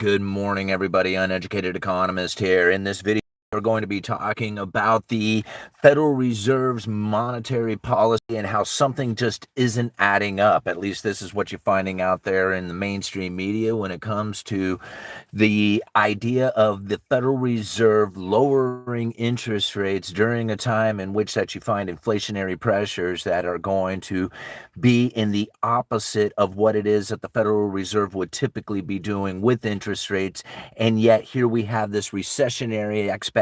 Good morning, everybody. Uneducated Economist here. In this video, we're going to be talking about the Federal Reserve's monetary policy and how something just isn't adding up. At least this is what you're finding out there in the mainstream media when it comes to the idea of the Federal Reserve lowering interest rates during a time in which that you find inflationary pressures that are going to be in the opposite of what it is that the Federal Reserve would typically be doing with interest rates. And yet here we have this recessionary expectation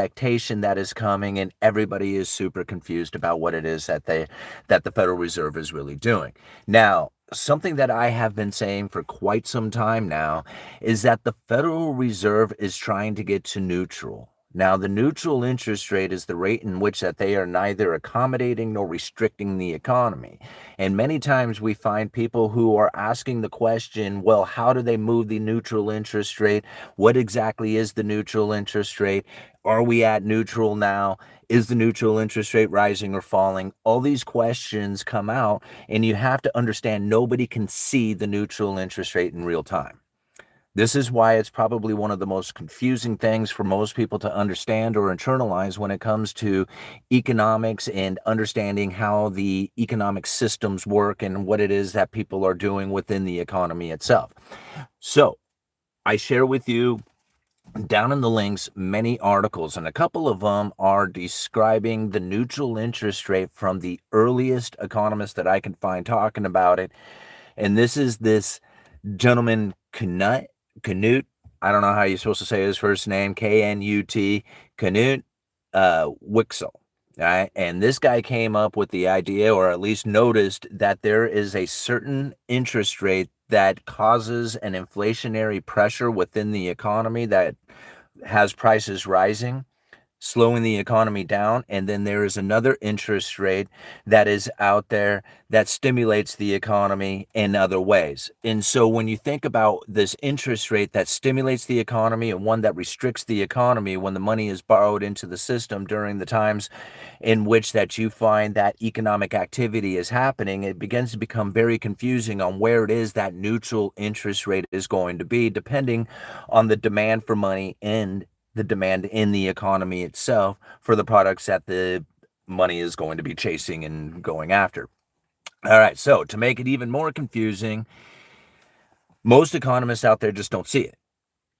that is coming, and everybody is super confused about what it is that the Federal Reserve is really doing. Now, something that I have been saying for quite some time now is that the Federal Reserve is trying to get to neutral. Now, the neutral interest rate is the rate in which that they are neither accommodating nor restricting the economy. And many times we find people who are asking the question, well, how do they move the neutral interest rate? What exactly is the neutral interest rate? Are we at neutral now? Is the neutral interest rate rising or falling? All these questions come out, and you have to understand nobody can see the neutral interest rate in real time. This is why it's probably one of the most confusing things for most people to understand or internalize when it comes to economics and understanding how the economic systems work and what it is that people are doing within the economy itself. So I share with you down in the links many articles, and a couple of them are describing the neutral interest rate from the earliest economist that I can find talking about it. And this is this gentleman Canute. I don't know how you're supposed to say his first name. Knut Canute Wicksell. Right? And this guy came up with the idea, or at least noticed, that there is a certain interest rate that causes an inflationary pressure within the economy that has prices rising, slowing the economy down. And then there is another interest rate that is out there that stimulates the economy in other ways. And so when you think about this interest rate that stimulates the economy and one that restricts the economy when the money is borrowed into the system during the times in which that you find that economic activity is happening, it begins to become very confusing on where it is that neutral interest rate is going to be, depending on the demand for money and the demand in the economy itself for the products that the money is going to be chasing and going after. All right, so to make it even more confusing, most economists out there just don't see it.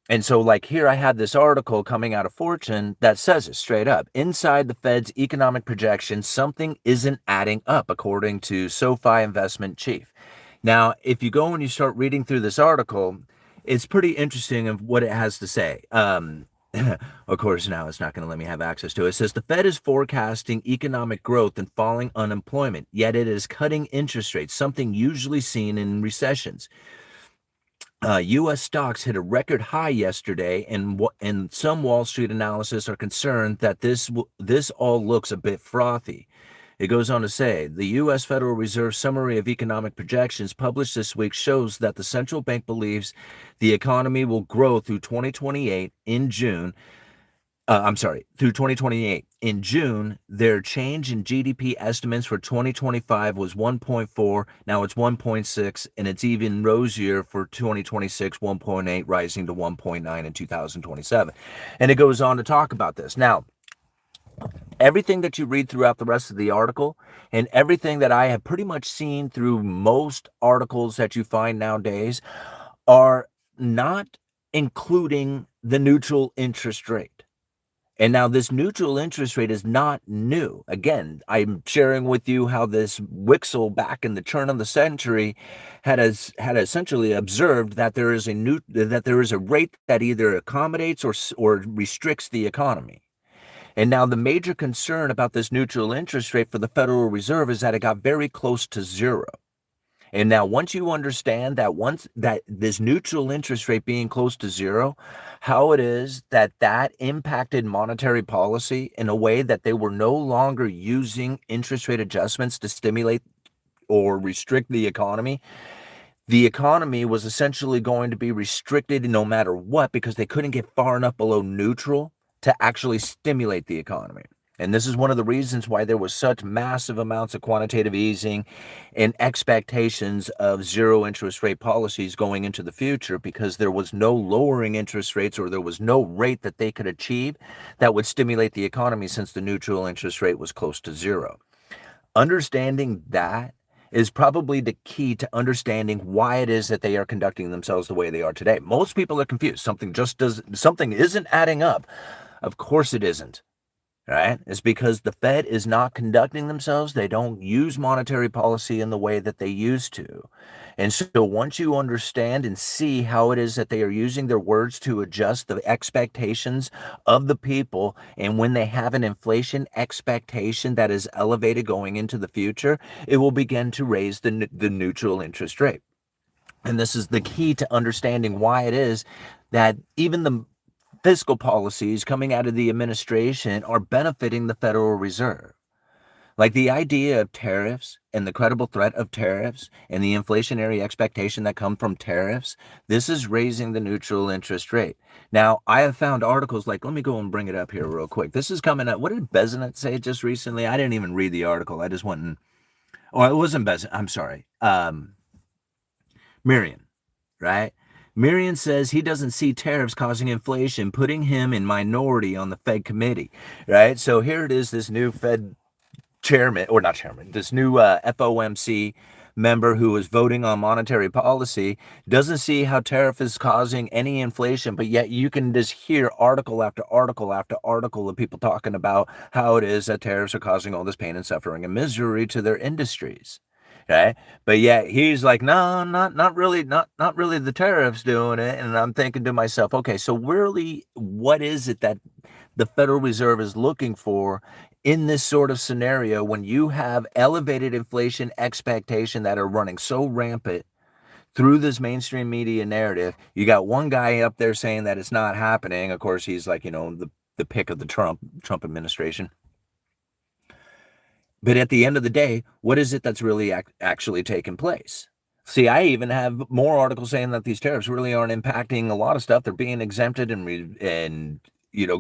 And so, like here, I had this article coming out of Fortune that says it straight up. Inside the Fed's economic projections, something isn't adding up, according to SoFi investment chief. Now, if you go and you start reading through this article, it's pretty interesting of what it has to say. Of course, now it's not going to let me have access to it. It says the Fed is forecasting economic growth and falling unemployment, yet it is cutting interest rates, something usually seen in recessions. U.S. stocks hit a record high yesterday, and some Wall Street analysts are concerned that this all looks a bit frothy. It goes on to say, the U.S. Federal Reserve Summary of Economic Projections published this week shows that the central bank believes the economy will grow through 2028 in June. Through 2028. In June, their change in GDP estimates for 2025 was 1.4, now it's 1.6, and it's even rosier for 2026, 1.8, rising to 1.9 in 2027. And it goes on to talk about this. Now, everything that you read throughout the rest of the article and everything that I have pretty much seen through most articles that you find nowadays are not including the neutral interest rate. And now this neutral interest rate is not new. Again, I'm sharing with you how this Wicksell back in the turn of the century had essentially observed that there is a rate that either accommodates or restricts the economy. And now the major concern about this neutral interest rate for the Federal Reserve is that it got very close to zero. And now once you understand that this neutral interest rate being close to zero, how it is that impacted monetary policy in a way that they were no longer using interest rate adjustments to stimulate or restrict the economy was essentially going to be restricted no matter what, because they couldn't get far enough below neutral to actually stimulate the economy. And this is one of the reasons why there was such massive amounts of quantitative easing and expectations of zero interest rate policies going into the future, because there was no lowering interest rates, or there was no rate that they could achieve that would stimulate the economy, since the neutral interest rate was close to zero. Understanding that is probably the key to understanding why it is that they are conducting themselves the way they are today. Most people are confused. Something isn't adding up. Of course it isn't. Right? It's because the Fed is not conducting themselves. They don't use monetary policy in the way that they used to. And so once you understand and see how it is that they are using their words to adjust the expectations of the people, and when they have an inflation expectation that is elevated going into the future, it will begin to raise the neutral interest rate. And this is the key to understanding why it is that even the fiscal policies coming out of the administration are benefiting the Federal Reserve. Like the idea of tariffs and the credible threat of tariffs and the inflationary expectation that come from tariffs, this is raising the neutral interest rate. Now, I have found articles like, let me go and bring it up here real quick. This is coming up. What did Bezenet say just recently? I didn't even read the article. I just went and, it wasn't Bezenet. I'm sorry. Miriam, right? Miriam says he doesn't see tariffs causing inflation, putting him in minority on the Fed committee, right? So here it is, this new Fed chairman, or not chairman, this new FOMC member who is voting on monetary policy doesn't see how tariff is causing any inflation, but yet you can just hear article after article after article of people talking about how it is that tariffs are causing all this pain and suffering and misery to their industries. Okay. But yet he's like, no, not really, not really the tariffs doing it. And I'm thinking to myself, okay, so really, what is it that the Federal Reserve is looking for in this sort of scenario when you have elevated inflation expectation that are running so rampant through this mainstream media narrative? You got one guy up there saying that it's not happening. Of course, he's like, the pick of the Trump administration. But at the end of the day, what is it that's really actually taking place? See, I even have more articles saying that these tariffs really aren't impacting a lot of stuff. They're being exempted and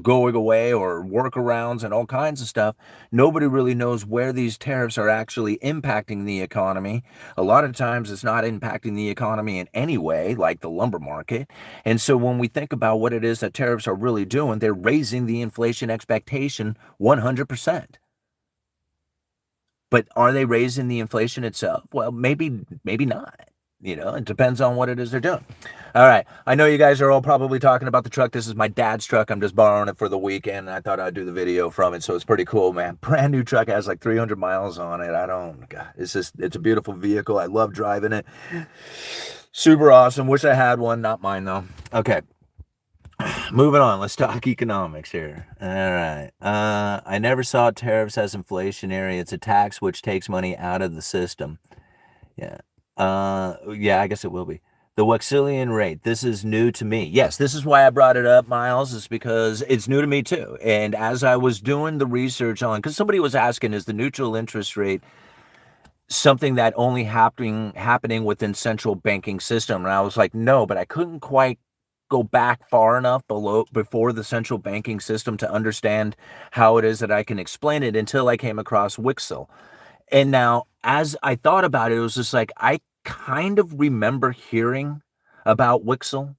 going away, or workarounds and all kinds of stuff. Nobody really knows where these tariffs are actually impacting the economy. A lot of times it's not impacting the economy in any way, like the lumber market. And so when we think about what it is that tariffs are really doing, they're raising the inflation expectation 100%. But are they raising the inflation itself? Well, maybe not. It depends on what it is they're doing. All right. I know you guys are all probably talking about the truck. This is my dad's truck. I'm just borrowing it for the weekend. I thought I'd do the video from it. So it's pretty cool, man. Brand new truck, has like 300 miles on it. God, it's a beautiful vehicle. I love driving it. Super awesome. Wish I had one. Not mine, though. Okay. Moving on, let's talk economics here. All right. I never saw tariffs as inflationary. It's a tax which takes money out of the system. Yeah. Yeah, I guess it will be. The Wicksellian Rate. This is new to me. Yes, this is why I brought it up, Miles, is because it's new to me too. And as I was doing the research on, because somebody was asking, is the neutral interest rate something that only happening within central banking system? And I was like, no, but I couldn't quite go back far enough before the central banking system to understand how it is that I can explain it, until I came across Wicksell. And now, as I thought about it, it was just like, I kind of remember hearing about Wicksell,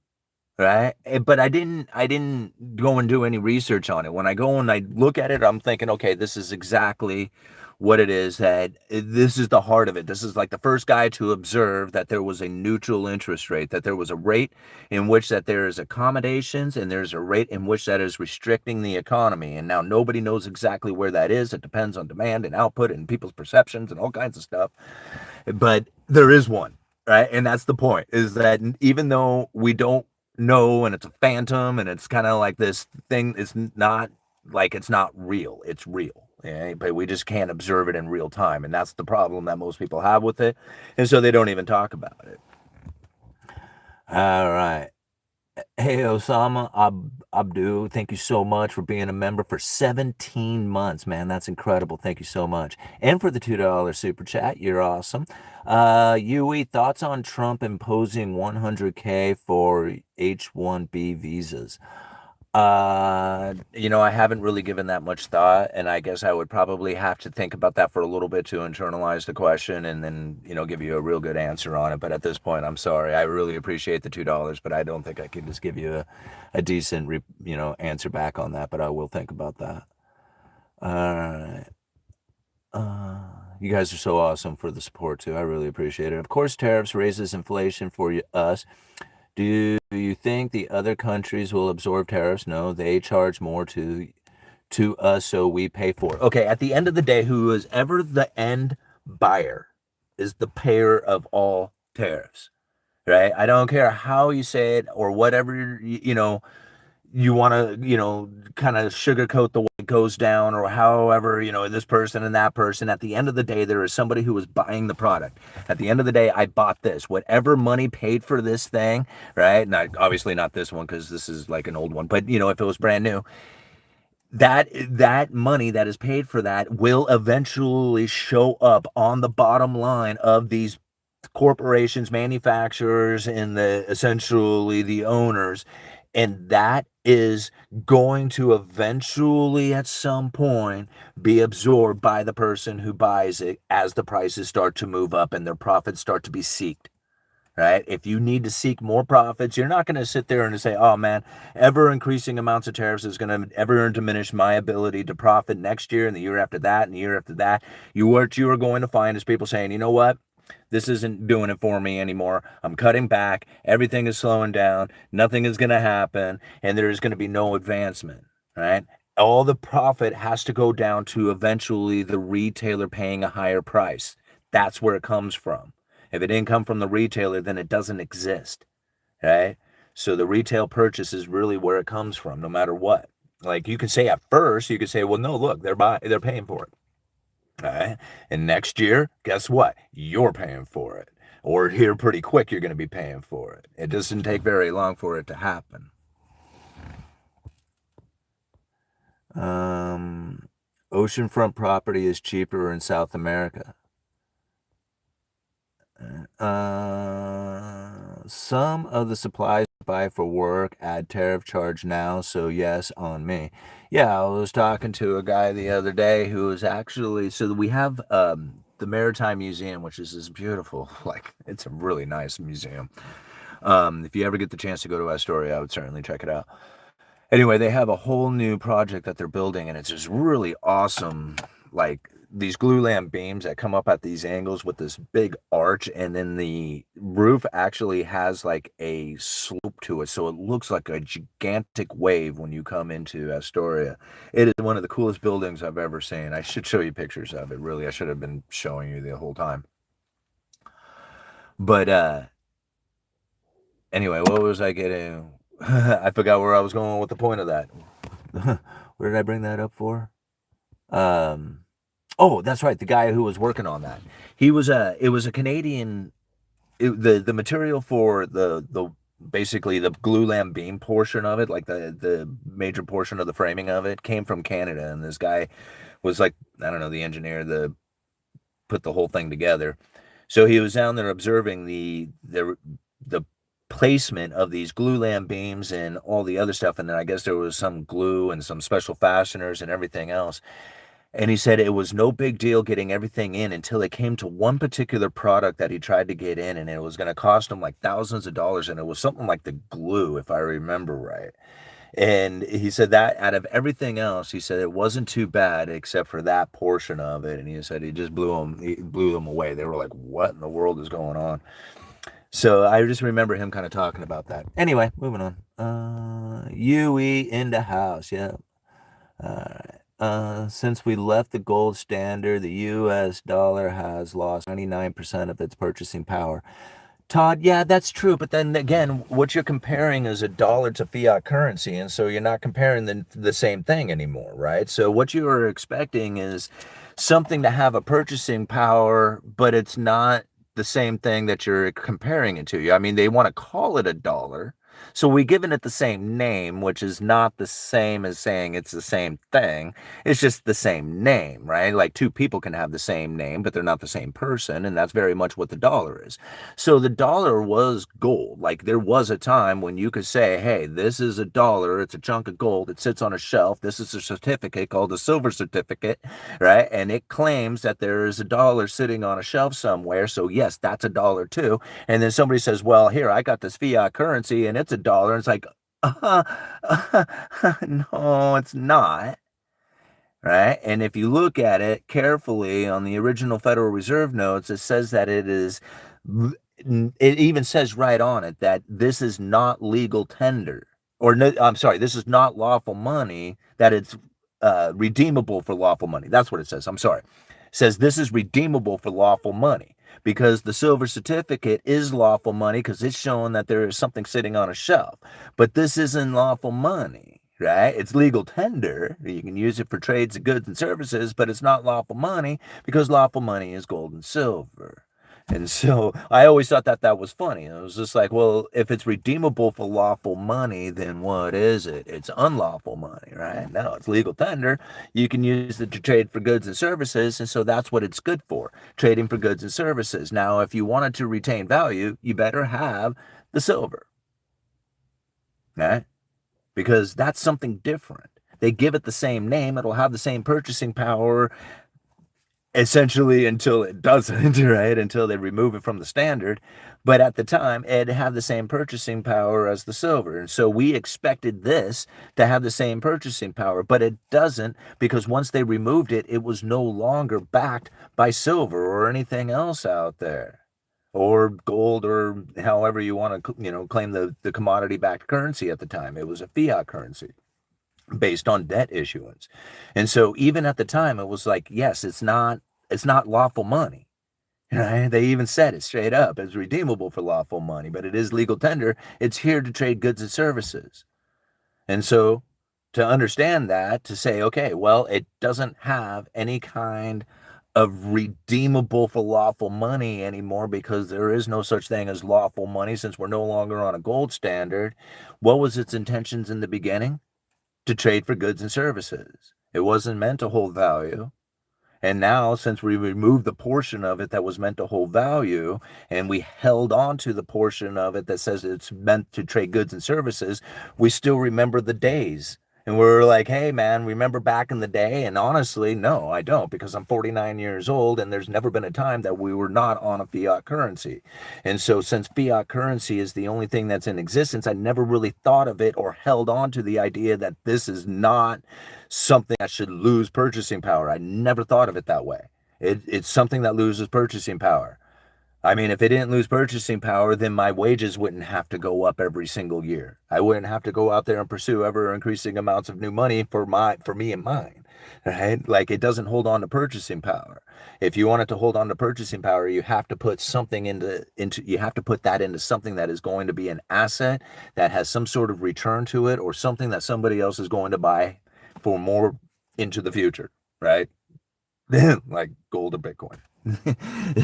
right? But I didn't go and do any research on it. When I go and I look at it, I'm thinking, okay, this is exactly what it is, this is the heart of it. This is like the first guy to observe that there was a neutral interest rate, that there was a rate in which that there is accommodations, and there's a rate in which that is restricting the economy. And now nobody knows exactly where that is. It depends on demand and output and people's perceptions and all kinds of stuff. But there is one, right? And that's the point, is that even though we don't know, and it's a phantom, and it's kind of like this thing, it's not real, it's real. Yeah, but we just can't observe it in real time, and that's the problem that most people have with it, and so they don't even talk about it. All right. Hey, Osama Abdu, thank you so much for being a member for 17 months, man. That's incredible. Thank you so much. And for the $2 super chat, you're awesome. Yui, thoughts on Trump imposing $100K for H-1B visas? I haven't really given that much thought, and I guess I would probably have to think about that for a little bit to internalize the question and then, give you a real good answer on it. But at this point, I'm sorry. I really appreciate the $2, but I don't think I can just give you a decent, answer back on that, but I will think about that. All right. You guys are so awesome for the support too. I really appreciate it. Of course, tariffs raises inflation for us. Do you think the other countries will absorb tariffs? No, they charge more to us, so we pay for it. Okay, at the end of the day, who is ever the end buyer is the payer of all tariffs, right? I don't care how you say it or whatever, you want to, kind of sugarcoat the way it goes down or however, this person and that person. At the end of the day, there is somebody who is buying the product. At the end of the day, I bought this. Whatever money paid for this thing, right? Not obviously not this one because this is like an old one, but if it was brand new, that money that is paid for that will eventually show up on the bottom line of these corporations, manufacturers, and essentially the owners. And that is going to eventually, at some point, be absorbed by the person who buys it as the prices start to move up and their profits start to be seeked. Right? If you need to seek more profits, you're not going to sit there and say, oh man, ever increasing amounts of tariffs is going to ever diminish my ability to profit next year and the year after that and the year after that. What you are going to find is people saying, you know what? This isn't doing it for me anymore. I'm cutting back. Everything is slowing down. Nothing is going to happen. And there's going to be no advancement, right? All the profit has to go down to eventually the retailer paying a higher price. That's where it comes from. If it didn't come from the retailer, then it doesn't exist, right? So the retail purchase is really where it comes from, no matter what. Like you could say at first, you could say, well, no, look, they're paying for it. Right? And next year, guess what? You're paying for it. Or here pretty quick, you're going to be paying for it. It doesn't take very long for it to happen. Oceanfront property is cheaper in South America. Some of the supplies I buy for work add tariff charge now, so yes, on me. Yeah, I was talking to a guy the other day who was actually, so we have the Maritime Museum, which is this beautiful, like, it's a really nice museum. If you ever get the chance to go to Astoria, I would certainly check it out. Anyway, they have a whole new project that they're building, and it's just really awesome, like these glulam beams that come up at these angles with this big arch, and then the roof actually has like a slope to it, so it looks like a gigantic wave when you come into Astoria. It is one of the coolest buildings I've ever seen. I should show you pictures of it, really. I should have been showing you the whole time. But anyway, what was I getting? I forgot where I was going with the point of that. What did I bring that up for? Oh, that's right. The guy who was working on that. It was a Canadian. The material for the basically the glulam beam portion of it, like the major portion of the framing of it, came from Canada, and this guy was like, I don't know, the engineer that put the whole thing together. So he was down there observing the placement of these glulam beams and all the other stuff, and then I guess there was some glue and some special fasteners and everything else. And he said it was no big deal getting everything in until it came to one particular product that he tried to get in, and it was going to cost him like thousands of dollars, and it was something like the glue, if I remember right. And he said that out of everything else, he said it wasn't too bad except for that portion of it. And he said he just blew them away. They were like, what in the world is going on? So I just remember him kind of talking about that. Anyway, moving on. UE in the house, yeah. Since we left the gold standard, the US dollar has lost 99% of its purchasing power. Todd, yeah, that's true. But then again, what you're comparing is a dollar to fiat currency. And so you're not comparing the same thing anymore, right? So what you are expecting is something to have a purchasing power, but it's not the same thing that you're comparing it to. I mean, they want to call it a dollar. So we've given it the same name, which is not the same as saying it's the same thing. It's just the same name, right? Like two people can have the same name, but they're not the same person. And that's very much what the dollar is. So the dollar was gold. Like there was a time when you could say, hey, this is a dollar. It's a chunk of gold. It sits on a shelf. This is a certificate called a silver certificate, right? And it claims that there is a dollar sitting on a shelf somewhere. So yes, that's a dollar too. And then somebody says, well, here, I got this fiat currency and it's a dollar. And it's like, no, it's not. Right. And if you look at it carefully on the original Federal Reserve notes, it says that it is, it even says right on it that this is not legal tender. Or no, I'm sorry, this is not lawful money, that it's redeemable for lawful money. That's what it says. I'm sorry. It says this is redeemable for lawful money because the silver certificate is lawful money because it's showing that there is something sitting on a shelf. But this isn't lawful money. Right? It's legal tender. You can use it for trades of goods and services, but it's not lawful money because lawful money is gold and silver. And so I always thought that that was funny. It was just like, well, if it's redeemable for lawful money, then what is it? It's unlawful money, right? No, it's legal tender. You can use it to trade for goods and services. And so that's what it's good for, trading for goods and services. Now, if you wanted to retain value, you better have the silver, right? Because that's something different. They give it the same name, it'll have the same purchasing power essentially until it doesn't, right? Until they remove it from the standard. But at the time, it'd have the same purchasing power as the silver. And so we expected this to have the same purchasing power, but it doesn't because once they removed it, it was no longer backed by silver or anything else out there, or gold, or however you want to, claim the commodity backed currency at the time. It was a fiat currency based on debt issuance. And so even at the time it was like, yes, it's not lawful money. Right? They even said it straight up. It's redeemable for lawful money, but it is legal tender. It's here to trade goods and services. And so to understand that, to say, okay, well, it doesn't have any kind of redeemable for lawful money anymore because there is no such thing as lawful money since we're no longer on a gold standard. What was its intentions in the beginning? To trade for goods and services. It wasn't meant to hold value. And now, since we removed the portion of it that was meant to hold value, and we held on to the portion of it that says it's meant to trade goods and services, we still remember the days. And we're like, hey, man, remember back in the day? And honestly, no, I don't, because I'm 49 years old, and there's never been a time that we were not on a fiat currency. And so since fiat currency is the only thing that's in existence, I never really thought of it or held on to the idea that this is not something that should lose purchasing power. I never thought of it that way. It's something that loses purchasing power. I mean, if it didn't lose purchasing power, then my wages wouldn't have to go up every single year. I wouldn't have to go out there and pursue ever increasing amounts of new money for me and mine, right? Like, it doesn't hold on to purchasing power. If you want it to hold on to purchasing power, you have to put something you have to put that into something that is going to be an asset that has some sort of return to it, or something that somebody else is going to buy for more into the future, right? Like gold or Bitcoin.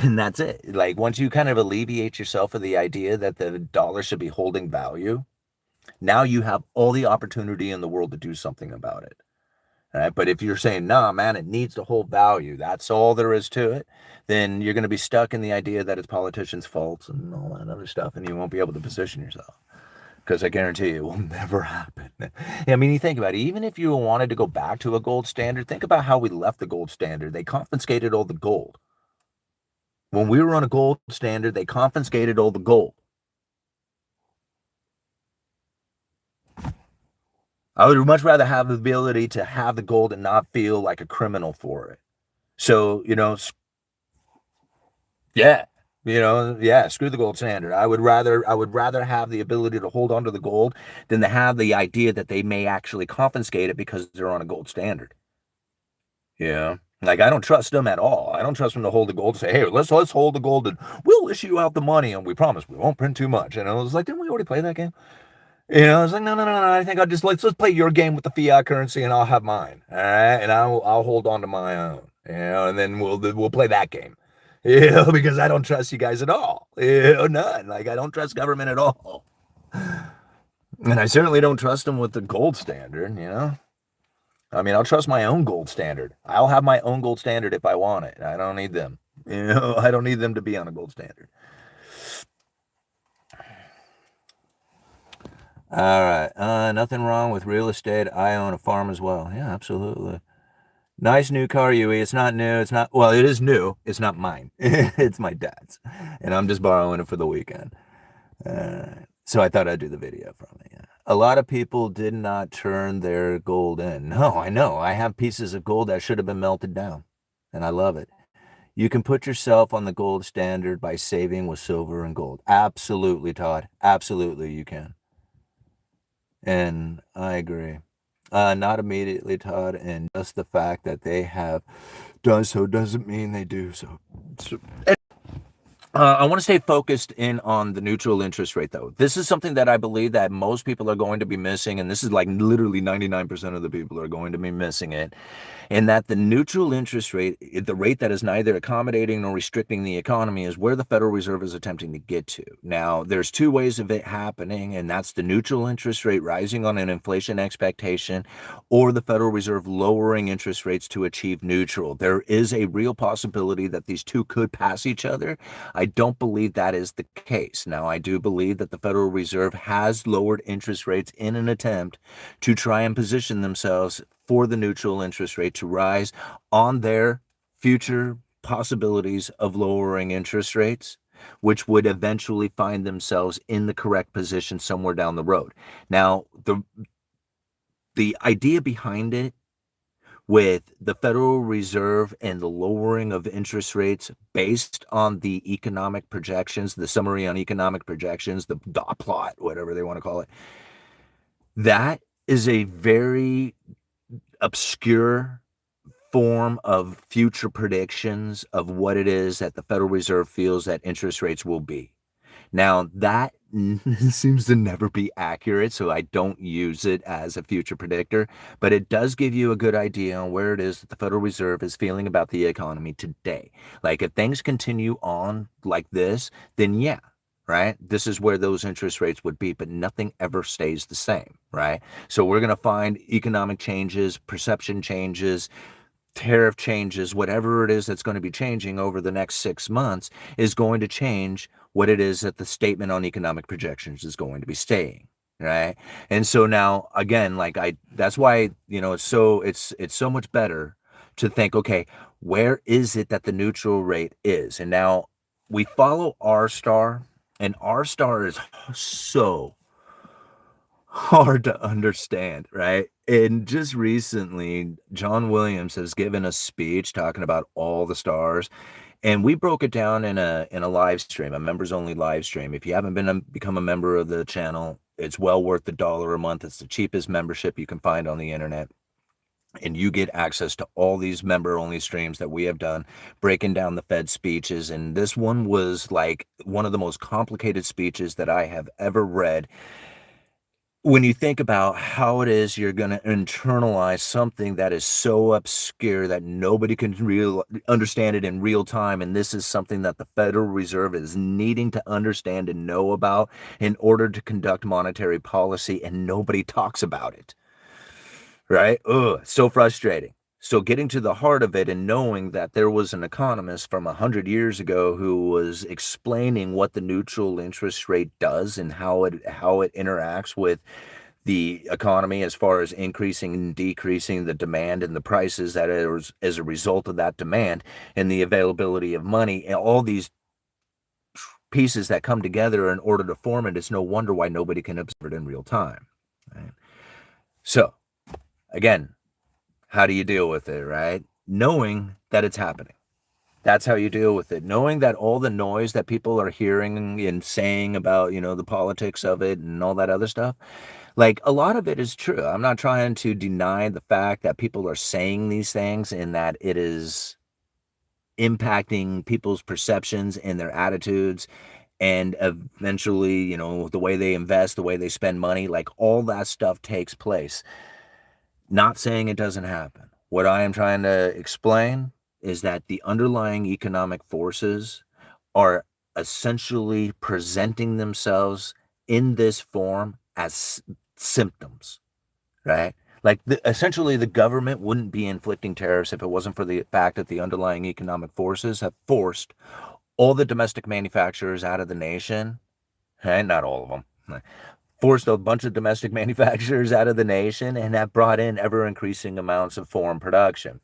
And that's it. Like, once you kind of alleviate yourself of the idea that the dollar should be holding value, now you have all the opportunity in the world to do something about it. Right? But if you're saying, nah, man, it needs to hold value, that's all there is to it, then you're going to be stuck in the idea that it's politicians' faults and all that other stuff, and you won't be able to position yourself. Because I guarantee you it will never happen. I mean, you think about it, even if you wanted to go back to a gold standard, think about how we left the gold standard. They confiscated all the gold. When we were on a gold standard, they confiscated all the gold. I would much rather have the ability to have the gold and not feel like a criminal for it. So, yeah, screw the gold standard. I would rather have the ability to hold on to the gold than to have the idea that they may actually confiscate it because they're on a gold standard. Yeah. Like, I don't trust them at all. I don't trust them to hold the gold and say, hey, let's hold the gold and we'll issue out the money and we promise we won't print too much. And I was like, didn't we already play that game? I was like, no. I think I'll just let's play your game with the fiat currency and I'll have mine. All right. And I'll hold on to my own. And then we'll play that game. Because I don't trust you guys at all. None. Like, I don't trust government at all. And I certainly don't trust them with the gold standard, you know? I mean, I'll trust my own gold standard. I'll have my own gold standard if I want it. I don't need them. You know, I don't need them to be on a gold standard. All right. Nothing wrong with real estate. I own a farm as well. Yeah, absolutely. Nice new car, Yui. It's not new. It's not, well, it is new. It's not mine. It's my dad's. And I'm just borrowing it for the weekend. So I thought I'd do the video from it. Yeah. A lot of people did not turn their gold in. No, I know. I have pieces of gold that should have been melted down, and I love it. You can put yourself on the gold standard by saving with silver and gold. Absolutely, Todd. Absolutely, you can. And I agree. Not immediately, Todd, and just the fact that they have done so doesn't mean they do so. I want to stay focused in on the neutral interest rate, though. This is something that I believe that most people are going to be missing, and this is like literally 99% of the people are going to be missing it. And that the neutral interest rate, the rate that is neither accommodating nor restricting the economy, is where the Federal Reserve is attempting to get to. Now, there's two ways of it happening, and that's the neutral interest rate rising on an inflation expectation, or the Federal Reserve lowering interest rates to achieve neutral. There is a real possibility that these two could pass each other. I don't believe that is the case. Now, I do believe that the Federal Reserve has lowered interest rates in an attempt to try and position themselves for the neutral interest rate to rise on their future possibilities of lowering interest rates, which would eventually find themselves in the correct position somewhere down the road. Now, the idea behind it with the Federal Reserve and the lowering of interest rates based on the economic projections, the summary on economic projections, the dot plot, whatever they want to call it, that is a very obscure form of future predictions of what it is that the Federal Reserve feels that interest rates will be. Now, that seems to never be accurate, so I don't use it as a future predictor, but it does give you a good idea on where it is that the Federal Reserve is feeling about the economy today. Like, if things continue on like this, then yeah, right? This is where those interest rates would be, but nothing ever stays the same, right? So we're going to find economic changes, perception changes, tariff changes, whatever it is that's going to be changing over the next 6 months is going to change what it is that the statement on economic projections is going to be saying, right? And so now again, like that's why, it's so much better to think, okay, where is it that the neutral rate is? And now we follow R star, and R star is so hard to understand, right? And just recently, John Williams has given a speech talking about all the stars, and we broke it down in a live stream, a members only live stream. If you haven't become a member of the channel, it's well worth the $1 a month. It's the cheapest membership you can find on the internet. And you get access to all these member only streams that we have done, breaking down the Fed speeches. And this one was like one of the most complicated speeches that I have ever read when you think about how it is you're going to internalize something that is so obscure that nobody can understand it in real time. And this is something that the Federal Reserve is needing to understand and know about in order to conduct monetary policy, and nobody talks about it, right? Ugh, so frustrating. So getting to the heart of it and knowing that there was an economist from 100 years ago who was explaining what the neutral interest rate does and how it interacts with the economy as far as increasing and decreasing the demand and the prices that is as a result of that demand and the availability of money, and all these pieces that come together in order to form it. It's no wonder why nobody can observe it in real time, right? So again, how do you deal with it, right? Knowing that it's happening. That's how you deal with it. Knowing that all the noise that people are hearing and saying about, the politics of it and all that other stuff, like a lot of it is true. I'm not trying to deny the fact that people are saying these things and that it is impacting people's perceptions and their attitudes, and eventually, the way they invest, the way they spend money, like all that stuff takes place. Not saying it doesn't happen. What I am trying to explain is that the underlying economic forces are essentially presenting themselves in this form as symptoms, right? Like essentially the government wouldn't be inflicting tariffs if it wasn't for the fact that the underlying economic forces have forced all the domestic manufacturers out of the nation, and not all of them, forced a bunch of domestic manufacturers out of the nation and have brought in ever increasing amounts of foreign production.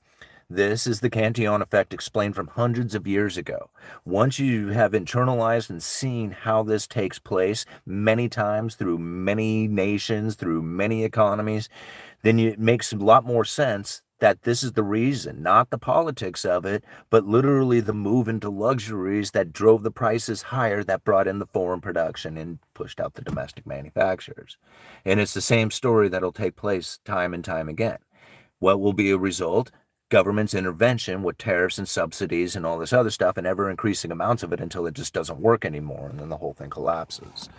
This is the Cantillon effect explained from hundreds of years ago. Once you have internalized and seen how this takes place many times through many nations, through many economies, then it makes a lot more sense that this is the reason, not the politics of it, but literally the move into luxuries that drove the prices higher, that brought in the foreign production and pushed out the domestic manufacturers. And it's the same story that'll take place time and time again. What will be a result? Government's intervention with tariffs and subsidies and all this other stuff, and ever increasing amounts of it until it just doesn't work anymore, and then the whole thing collapses.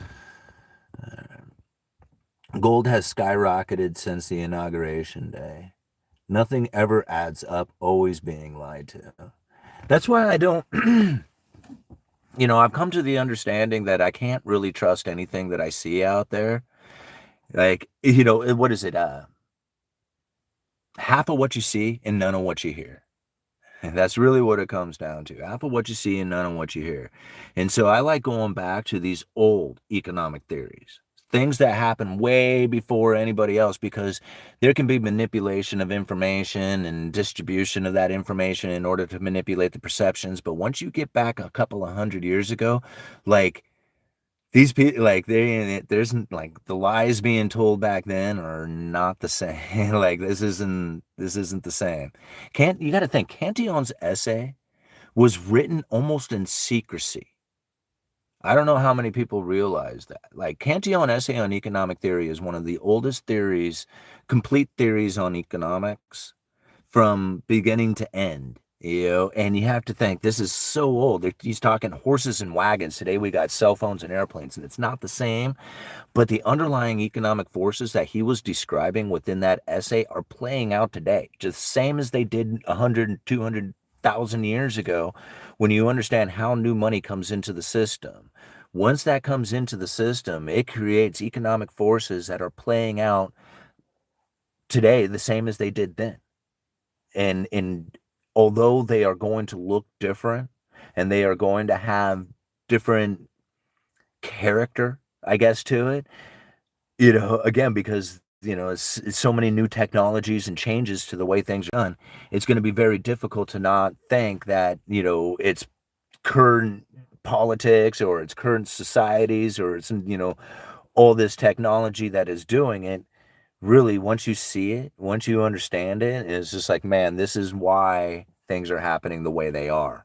Gold has skyrocketed since the inauguration day. Nothing ever adds up, always being lied to. That's why I don't, I've come to the understanding that I can't really trust anything that I see out there. Like, what is it? Half of what you see and none of what you hear. And that's really what it comes down to. Half of what you see and none of what you hear. And so I like going back to these old economic theories, things that happen way before anybody else, because there can be manipulation of information and distribution of that information in order to manipulate the perceptions. But once you get back a couple of hundred years ago, like these people, like there's like the lies being told back then are not the same. Like this isn't the same. You got to think Cantillon's essay was written almost in secrecy. I don't know how many people realize that. Like Cantillon essay on economic theory is one of the oldest theories, complete theories on economics from beginning to end. And you have to think this is so old. He's talking horses and wagons. Today we got cell phones and airplanes, and it's not the same. But the underlying economic forces that he was describing within that essay are playing out today, just the same as they did 100, 200,000 years ago, when you understand how new money comes into the system. Once that comes into the system, it creates economic forces that are playing out today the same as they did then. And although they are going to look different and they are going to have different character, I guess, to it, again, because, it's so many new technologies and changes to the way things are done, it's going to be very difficult to not think that, it's current politics or it's current societies or it's, all this technology that is doing it. Really, once you see it, once you understand it, it's just like, man, this is why things are happening the way they are.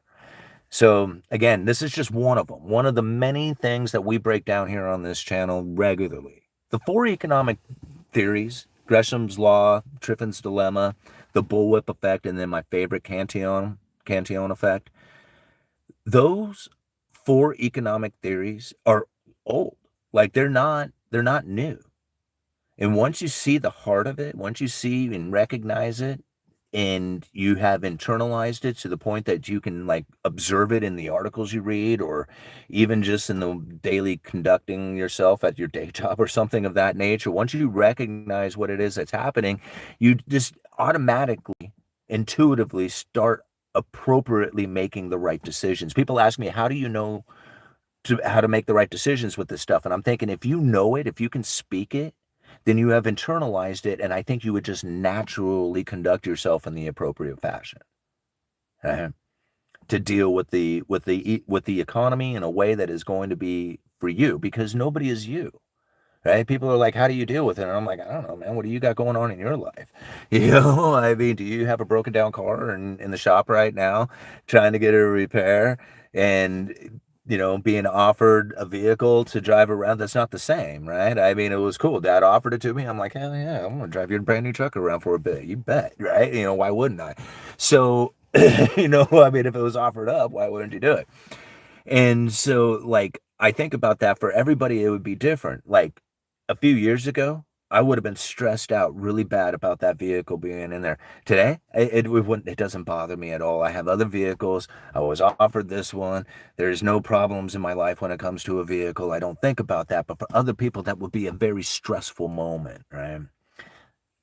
So again, this is just one of them, one of the many things that we break down here on this channel regularly. The four economic theories: Gresham's law, Triffin's dilemma, the bullwhip effect, and then my favorite, Cantillon effect. Those four economic theories are old. Like they're not new. And once you see the heart of it, once you see and recognize it, and you have internalized it to the point that you can like observe it in the articles you read, or even just in the daily conducting yourself at your day job or something of that nature, once you recognize what it is that's happening, you just automatically, intuitively start appropriately making the right decisions. People ask me, how do you know how to make the right decisions with this stuff? And I'm thinking, if you know it, if you can speak it, then you have internalized it, and I think you would just naturally conduct yourself in the appropriate fashion to deal with the economy in a way that is going to be for you, because nobody is you, right? People are like, how do you deal with it? And I'm like, I don't know, man. What do you got going on in your life? I mean, do you have a broken down car in the shop right now, trying to get a repair, and being offered a vehicle to drive around? That's not the same, right? I mean, it was cool. Dad offered it to me. I'm like, hell yeah, I'm gonna drive your brand new truck around for a bit. You bet, right? Why wouldn't I? So, I mean, if it was offered up, why wouldn't you do it? And so, like, I think about that for everybody, it would be different. Like a few years ago, I would have been stressed out really bad about that vehicle being in there. Today, it doesn't bother me at all. I have other vehicles. I was offered this one. There's no problems in my life when it comes to a vehicle. I don't think about that. But for other people, that would be a very stressful moment, right?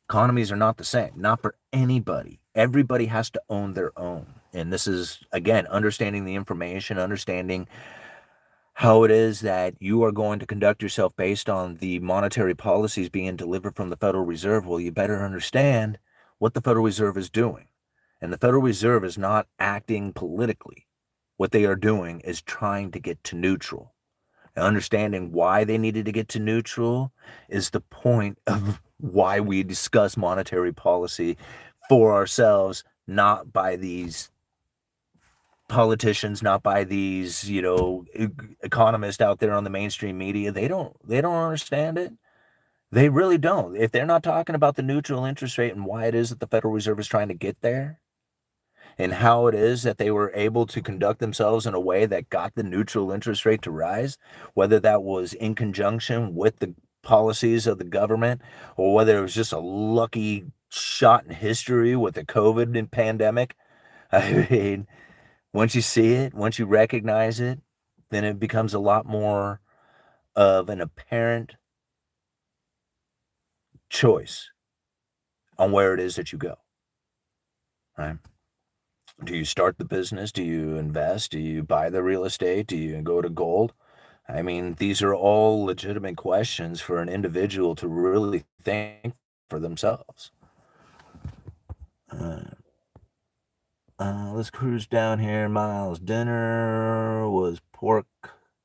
Economies are not the same, not for anybody. Everybody has to own their own. And this is, again, understanding the information, understanding how it is that you are going to conduct yourself based on the monetary policies being delivered from the Federal Reserve. Well, you better understand what the Federal Reserve is doing. And the Federal Reserve is not acting politically. What they are doing is trying to get to neutral. And understanding why they needed to get to neutral is the point of why we discuss monetary policy for ourselves, not by these politicians, not by these, economists out there on the mainstream media. They don't understand it. They really don't. If they're not talking about the neutral interest rate and why it is that the Federal Reserve is trying to get there, and how it is that they were able to conduct themselves in a way that got the neutral interest rate to rise, whether that was in conjunction with the policies of the government or whether it was just a lucky shot in history with the COVID and pandemic. I mean, once you see it, once you recognize it, then it becomes a lot more of an apparent choice on where it is that you go, right? Do you start the business? Do you invest? Do you buy the real estate? Do you go to gold? I mean, these are all legitimate questions for an individual to really think for themselves. Uh, let's cruise down here. Miles, dinner was pork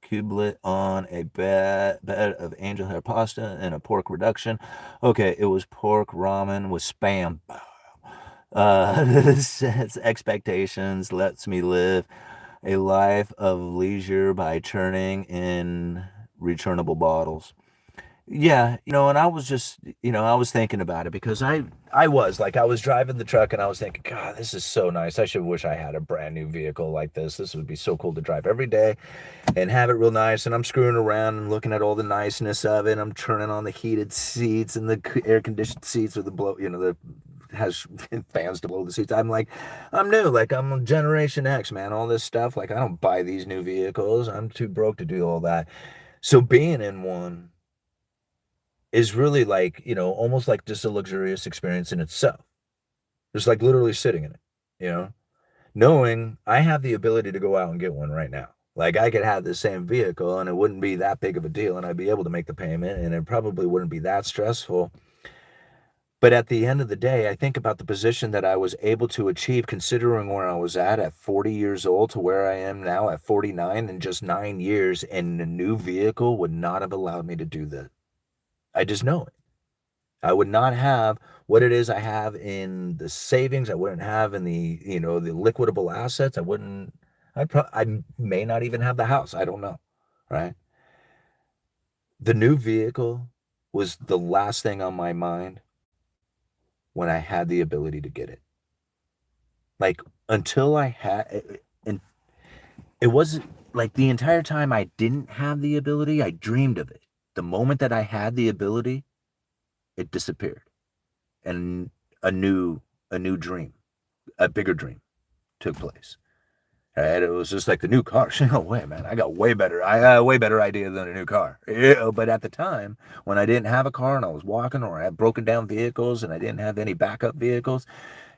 cublet on a bed of angel hair pasta and a pork reduction. Okay, it was pork ramen with spam. Sets expectations, lets me live a life of leisure by turning in returnable bottles. Yeah, and I was just, I was thinking about it because I was driving the truck and I was thinking, God, this is so nice. I should wish I had a brand new vehicle like this. This would be so cool to drive every day and have it real nice. And I'm screwing around and looking at all the niceness of it. I'm turning on the heated seats and the air conditioned seats with the blow, the has fans to blow the seats. I'm like, I'm new. Like, I'm Generation X, man. All this stuff. Like, I don't buy these new vehicles. I'm too broke to do all that. So being in one is really like, almost like just a luxurious experience in itself. Just like literally sitting in it, you know, knowing I have the ability to go out and get one right now. Like I could have the same vehicle and it wouldn't be that big of a deal and I'd be able to make the payment and it probably wouldn't be that stressful. But at the end of the day, I think about the position that I was able to achieve considering where I was at 40 years old to where I am now at 49 in just 9 years, and a new vehicle would not have allowed me to do that. I just know it. I would not have what it is I have in the savings. I wouldn't have in the liquidable assets. I may not even have the house. I don't know, right? The new vehicle was the last thing on my mind when I had the ability to get it. Like until I had it, and it wasn't like the entire time I didn't have the ability, I dreamed of it. The moment that I had the ability, it disappeared. And a new a new dream, a bigger dream took place. And it was just like the new car. No way, man. I got a way better idea than a new car. But at the time, when I didn't have a car and I was walking or I had broken down vehicles and I didn't have any backup vehicles,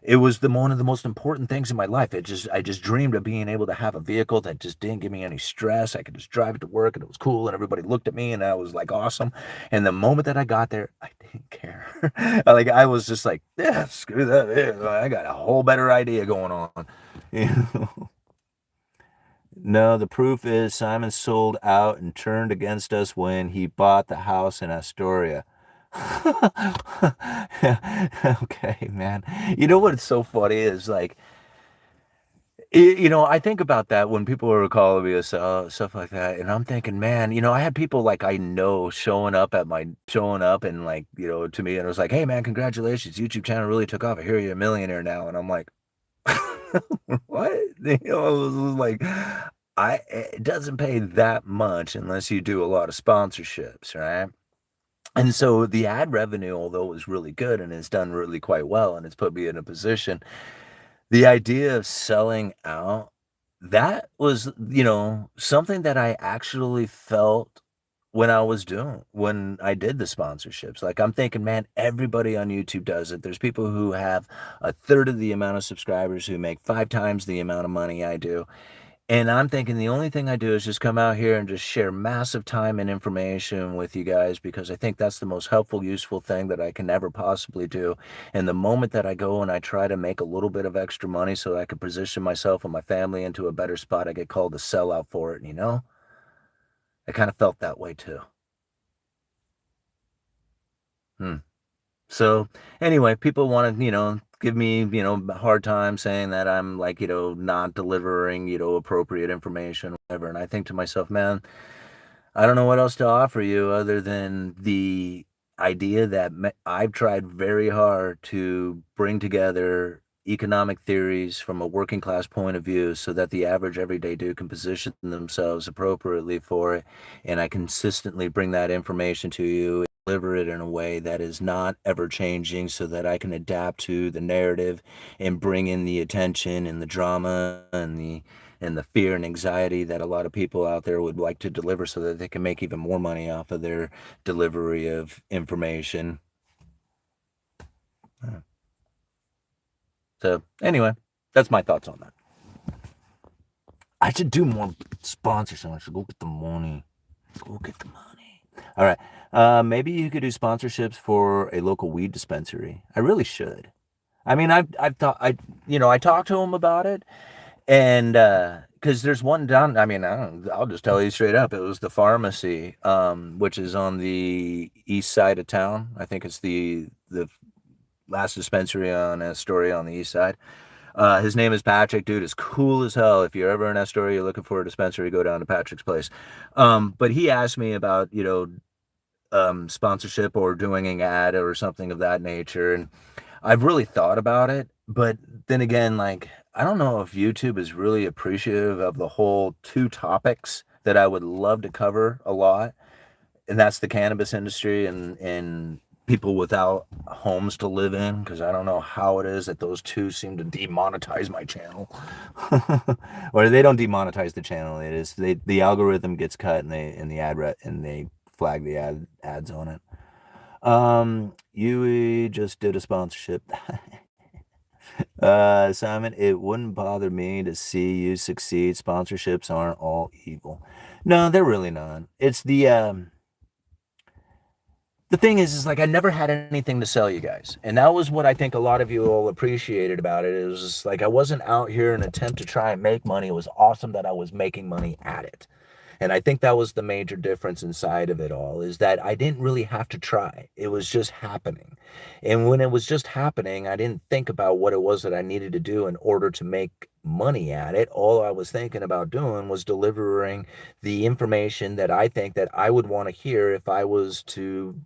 it was one of the most important things in my life. I just dreamed of being able to have a vehicle that just didn't give me any stress. I could just drive it to work and it was cool and everybody looked at me and I was like awesome. And the moment that I got there, I didn't care. Like I was just like, yeah, screw that. Yeah, I got a whole better idea going on. You know? No, the proof is Simon sold out and turned against us when he bought the house in Astoria. Okay, man. You know what's so funny is like, I think about that when people are calling me stuff like that, and I'm thinking, man, I had people like I know showing up and like, to me, and it was like, hey, man, congratulations, YouTube channel really took off. I hear you're a millionaire now, and I'm like, what? It was like, it doesn't pay that much unless you do a lot of sponsorships, right? And so the ad revenue, although it was really good and it's done really quite well and it's put me in a position, the idea of selling out, that was, something that I actually felt when I did the sponsorships. Like, I'm thinking, man, everybody on YouTube does it. There's people who have a third of the amount of subscribers who make 5 times the amount of money I do. And I'm thinking the only thing I do is just come out here and just share massive time and information with you guys, because I think that's the most helpful, useful thing that I can ever possibly do. And the moment that I go and I try to make a little bit of extra money so I can position myself and my family into a better spot, I get called a sellout for it. I kind of felt that way too. Hmm. So anyway, people want to, give me, a hard time saying that I'm like, not delivering, appropriate information, whatever. And I think to myself, man, I don't know what else to offer you other than the idea that I've tried very hard to bring together economic theories from a working class point of view so that the average everyday dude can position themselves appropriately for it. And I consistently bring that information to you and deliver it in a way that is not ever changing so that I can adapt to the narrative and bring in the attention and the drama and the fear and anxiety that a lot of people out there would like to deliver so that they can make even more money off of their delivery of information. So anyway, that's my thoughts on that. I should do more sponsorship. I should go get the money. Go get the money. All right. Maybe you could do sponsorships for a local weed dispensary. I really should. I mean, I've thought I talked to him about it. And because there's one down, I mean, I'll just tell you straight up, it was the pharmacy, which is on the east side of town. I think it's the last dispensary on Astoria on the east side. His name is Patrick, dude. Is cool as hell. If you're ever in Astoria, you're looking for a dispensary, go down to Patrick's place. But he asked me about, sponsorship or doing an ad or something of that nature. And I've really thought about it, but then again, like, I don't know if YouTube is really appreciative of the whole two topics that I would love to cover a lot, and that's the cannabis industry and people without homes to live in, because I don't know how it is that those two seem to demonetize my channel. Or they don't demonetize the channel. It is the algorithm gets cut and they flag the ads on it. You just did a sponsorship. Simon, it wouldn't bother me to see you succeed. Sponsorships aren't all evil. No, they're really not. It's the thing is like I never had anything to sell you guys. And that was what I think a lot of you all appreciated about it. It was just like I wasn't out here in an attempt to try and make money. It was awesome that I was making money at it. And I think that was the major difference inside of it all, is that I didn't really have to try. It was just happening. And when it was just happening, I didn't think about what it was that I needed to do in order to make money at it. All I was thinking about doing was delivering the information that I think that I would want to hear if I was to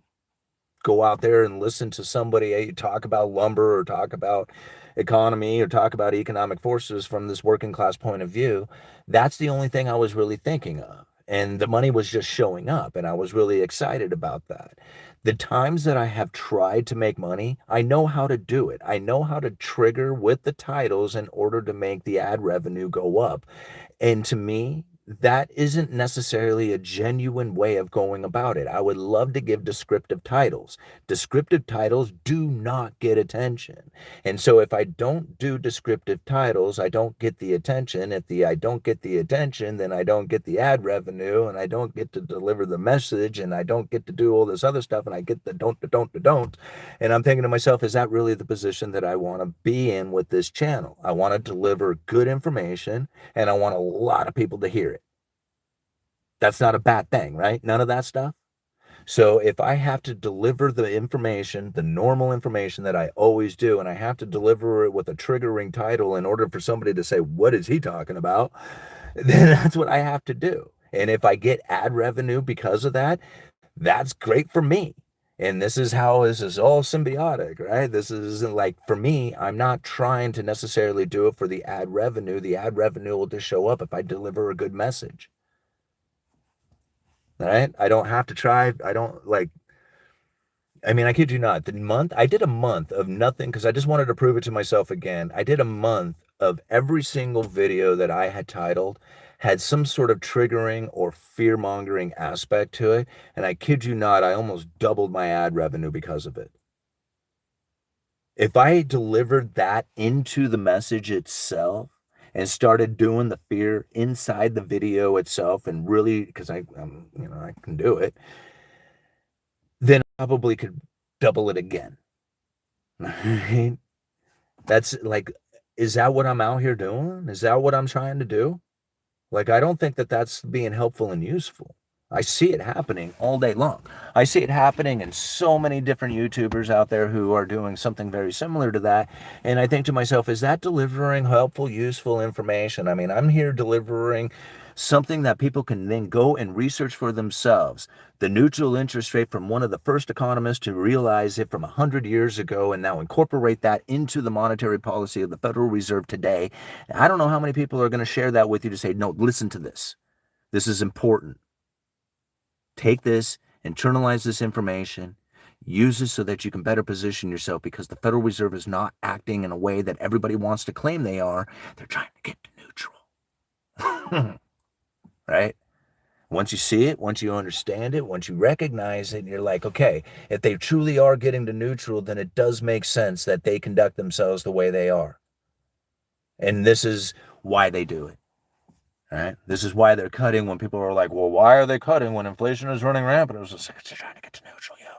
go out there and listen to somebody talk about lumber or talk about economy or talk about economic forces from this working class point of view. That's the only thing I was really thinking of. And the money was just showing up, and I was really excited about that. The times that I have tried to make money, I know how to do it. I know how to trigger with the titles in order to make the ad revenue go up. And to me, that isn't necessarily a genuine way of going about it. I would love to give descriptive titles. Descriptive titles do not get attention. And so if I don't do descriptive titles, I don't get the attention. I don't get the attention, then I don't get the ad revenue, and I don't get to deliver the message, and I don't get to do all this other stuff, and I get the don't. And I'm thinking to myself, is that really the position that I want to be in with this channel? I want to deliver good information, and I want a lot of people to hear it. That's not a bad thing, right? None of that stuff. So if I have to deliver the information, the normal information that I always do, and I have to deliver it with a triggering title in order for somebody to say, what is he talking about? Then that's what I have to do. And if I get ad revenue because of that, that's great for me. And this is how this is all symbiotic, right? This isn't like, for me, I'm not trying to necessarily do it for the ad revenue. The ad revenue will just show up if I deliver a good message. Right? I don't have to try. I don't like, I mean, I kid you not. I did a month of nothing because I just wanted to prove it to myself again. I did a month of every single video that I had titled had some sort of triggering or fear-mongering aspect to it. And I kid you not, I almost doubled my ad revenue because of it. If I delivered that into the message itself and started doing the fear inside the video itself and really, because I can do it, then I probably could double it again. Right? That's like, is that what I'm out here doing? Is that what I'm trying to do? Like, I don't think that that's being helpful and useful. I see it happening all day long. I see it happening in so many different YouTubers out there who are doing something very similar to that. And I think to myself, is that delivering helpful, useful information? I mean, I'm here delivering something that people can then go and research for themselves. The neutral interest rate from one of the first economists to realize it from 100 years ago and now incorporate that into the monetary policy of the Federal Reserve today. I don't know how many people are going to share that with you to say, no, listen to this. This is important. Take this, internalize this information, use it so that you can better position yourself, because the Federal Reserve is not acting in a way that everybody wants to claim they are. They're trying to get to neutral. Right? Once you see it, once you understand it, once you recognize it, you're like, okay, if they truly are getting to neutral, then it does make sense that they conduct themselves the way they are. And this is why they do it. Right? This is why they're cutting when people are like, well, why are they cutting when inflation is running rampant? It was just like, they're trying to get to neutral, yo.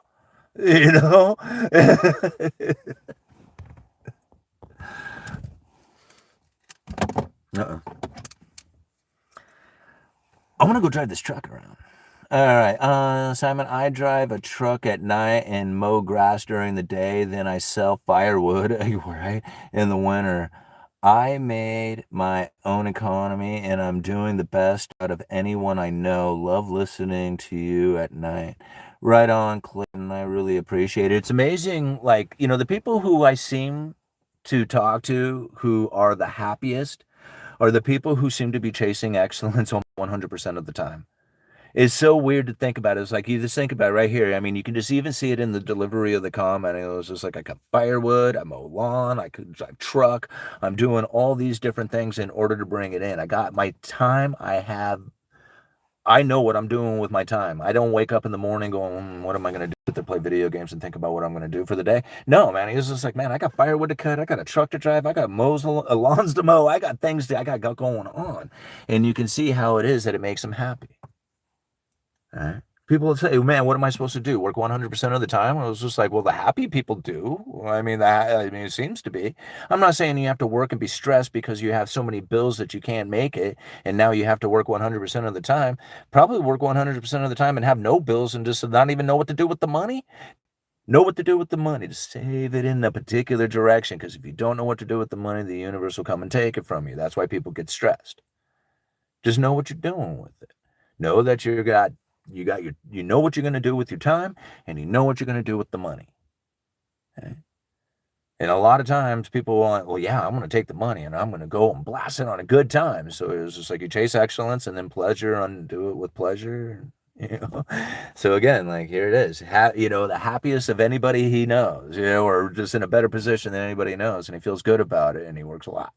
You know? I want to go drive this truck around. All right, Simon, I drive a truck at night and mow grass during the day. Then I sell firewood, right, in the winter. I made my own economy and I'm doing the best out of anyone I know. Love listening to you at night. Right on, Clinton. I really appreciate it. It's amazing, like, the people who I seem to talk to who are the happiest are the people who seem to be chasing excellence on 100% of the time. It's so weird to think about. It's like, you just think about it right here. I mean, you can just even see it in the delivery of the comment. It was just like, I got firewood, I mow lawn, I could drive truck. I'm doing all these different things in order to bring it in. I got my time. I know what I'm doing with my time. I don't wake up in the morning going, what am I going to do? Sit there, play video games and think about what I'm going to do for the day. No, man. He was just like, man, I got firewood to cut. I got a truck to drive. I got lawns to mow. I got things I got going on. And you can see how it is that it makes him happy. Right? People would say, man, what am I supposed to do? Work 100% of the time? I was just like, well, the happy people do. It seems to be. I'm not saying you have to work and be stressed because you have so many bills that you can't make it, and now you have to work 100% of the time. Probably work 100% of the time and have no bills and just not even know what to do with the money. Know what to do with the money, to save it in a particular direction, because if you don't know what to do with the money, the universe will come and take it from you. That's why people get stressed. Just know what you're doing with it. Know that you know what you're going to do with your time, and you know what you're going to do with the money. Okay? And a lot of times people want, well, yeah, I'm going to take the money and I'm going to go and blast it on a good time. So it's just like you chase excellence and then pleasure and do it with pleasure. So again, like, here it is, the happiest of anybody he knows, or just in a better position than anybody knows, and he feels good about it, and he works a lot.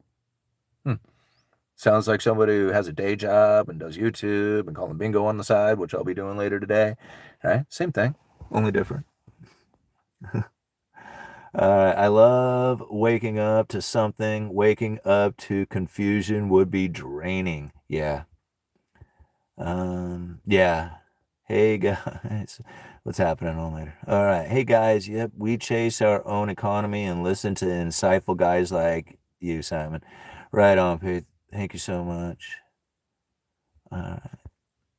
Sounds like somebody who has a day job and does YouTube and calling bingo on the side, which I'll be doing later today. Right? Same thing, only different. I love waking up to something. Waking up to confusion would be draining. Yeah. Yeah. Hey, guys. What's happening on later? All right. Hey, guys. Yep. We chase our own economy and listen to insightful guys like you, Simon. Right on, Pete. Thank you so much.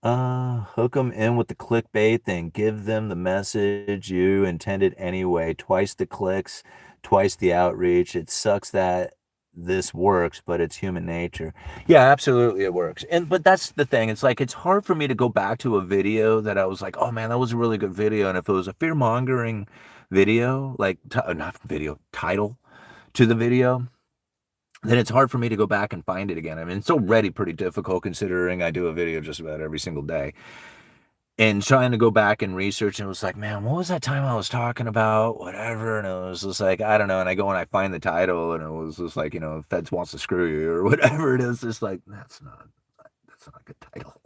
Hook them in with the clickbait, then give them the message you intended anyway. Twice the clicks, twice the outreach. It sucks that this works, but it's human nature. Yeah, absolutely it works. But that's the thing. It's like, it's hard for me to go back to a video that I was like, oh man, that was a really good video. And if it was a fear-mongering video, like, not video, title to the video, then it's hard for me to go back and find it again. I mean, it's already pretty difficult considering I do a video just about every single day. and trying to go back and research, and it was like, man, what was that time I was talking about? Whatever. And it was just like, I don't know. And I go and I find the title, and it was just like, Feds wants to screw you or whatever. It is just like, that's not a good title,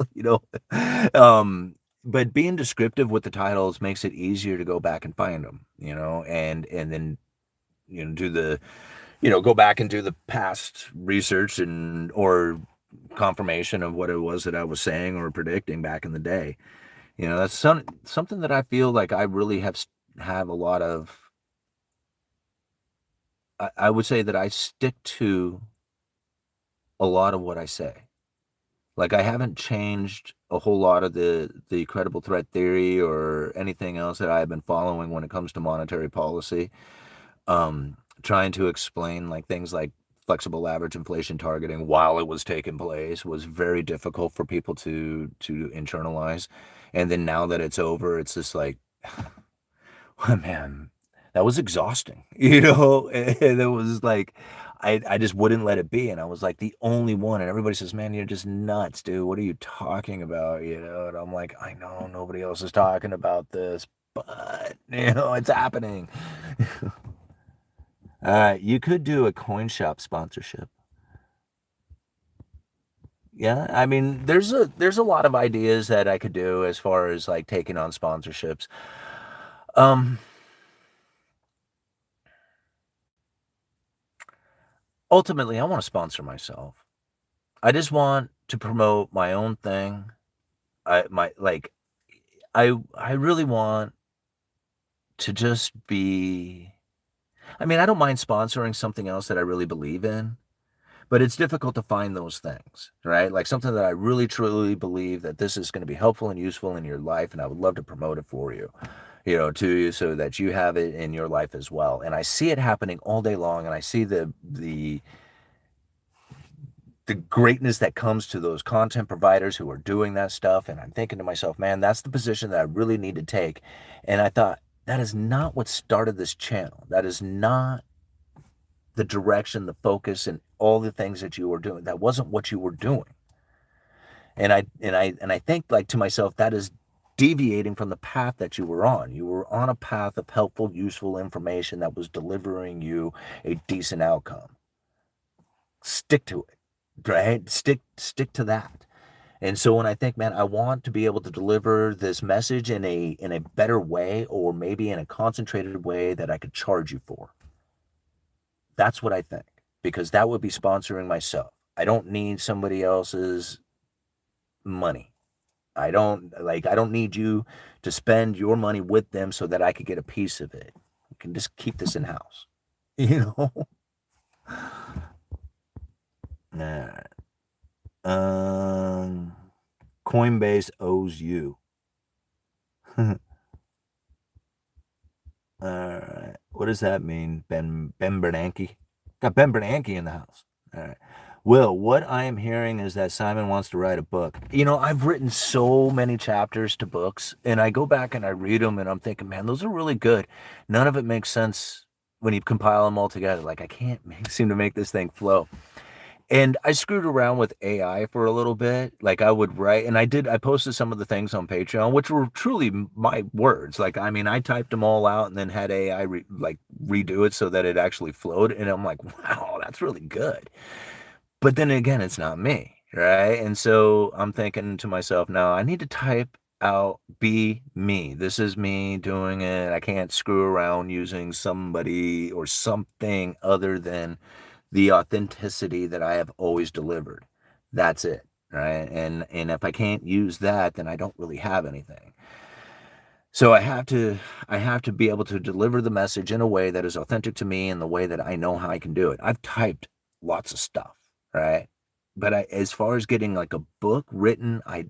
But being descriptive with the titles makes it easier to go back and find them, and then do the go back and do the past research and or confirmation of what it was that I was saying or predicting back in the day. That's something that I feel like I really have a lot of. I would say that I stick to a lot of what I say. Like, I haven't changed a whole lot of the credible threat theory or anything else that I've been following when it comes to monetary policy. Trying to explain like things like flexible average inflation targeting while it was taking place was very difficult for people to internalize. And then now that it's over, it's just like, oh, man, that was exhausting, And it was like, I just wouldn't let it be. And I was like the only one. And everybody says, man, you're just nuts, dude. What are you talking about? And I'm like, I know nobody else is talking about this, but, it's happening. You could do a coin shop sponsorship. Yeah, I mean, there's a lot of ideas that I could do as far as like taking on sponsorships. Um, Ultimately, I want to sponsor myself. I just want to promote my own thing. I really want to just be. I mean, I don't mind sponsoring something else that I really believe in. But it's difficult to find those things, right? Like something that I really truly believe that this is going to be helpful and useful in your life, and I would love to promote it for you, to you so that you have it in your life as well. And I see it happening all day long, and I see the greatness that comes to those content providers who are doing that stuff. And I'm thinking to myself, man, that's the position that I really need to take. And I thought, that is not what started this channel. That is not the direction, the focus, and all the things that you were doing. That wasn't what you were doing. And I think like to myself, that is deviating from the path that you were on. You were on a path of helpful, useful information that was delivering you a decent outcome. Stick to it, right? Stick to that. And so when I think, man, I want to be able to deliver this message in a better way, or maybe in a concentrated way that I could charge you for. That's what I think, because that would be sponsoring myself. I don't need somebody else's money. I don't need you to spend your money with them so that I could get a piece of it. We can just keep this in house, you know. Nah. Coinbase owes you. All right. What does that mean? Ben Bernanke? Got Ben Bernanke in the house. All right. Will, what I am hearing is that Simon wants to write a book. I've written so many chapters to books, and I go back and I read them, and I'm thinking, man, those are really good. None of it makes sense when you compile them all together. Like, I can't seem to make this thing flow. And I screwed around with AI for a little bit. Like, I would write, and I posted some of the things on Patreon, which were truly my words. Like, I mean, I typed them all out and then had AI redo it so that it actually flowed. And I'm like, wow, that's really good. But then again, it's not me, right? And so I'm thinking to myself, no, I need to type out be me. This is me doing it. I can't screw around using somebody or something other than the authenticity that I have always delivered. That's it, right? And if I can't use that, then I don't really have anything. So I have to be able to deliver the message in a way that is authentic to me and the way that I know how I can do it. I've typed lots of stuff, right? But as far as getting like a book written, I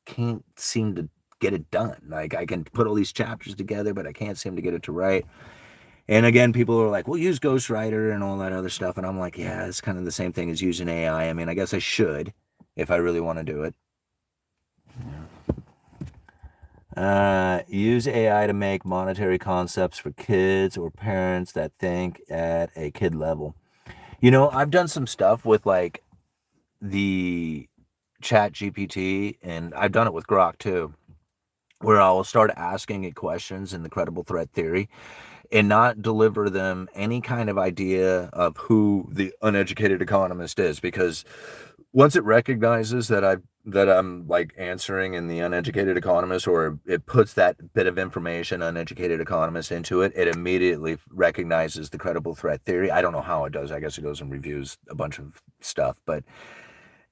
can't seem to get it done. Like, I can put all these chapters together, but I can't seem to get it to write. And again, people are like, well, use Ghostwriter and all that other stuff. And I'm like, yeah, it's kind of the same thing as using AI. I mean, I guess I should if I really want to do it. Use AI to make monetary concepts for kids or parents that think at a kid level. I've done some stuff with like the Chat GPT, and I've done it with Grok too. where I'll start asking it questions in the credible threat theory and not deliver them any kind of idea of who the uneducated economist is, because once it recognizes that I'm like answering in the uneducated economist, or it puts that bit of information, uneducated economist, into it, it immediately recognizes the credible threat theory. I don't know how it does. I guess it goes and reviews a bunch of stuff, but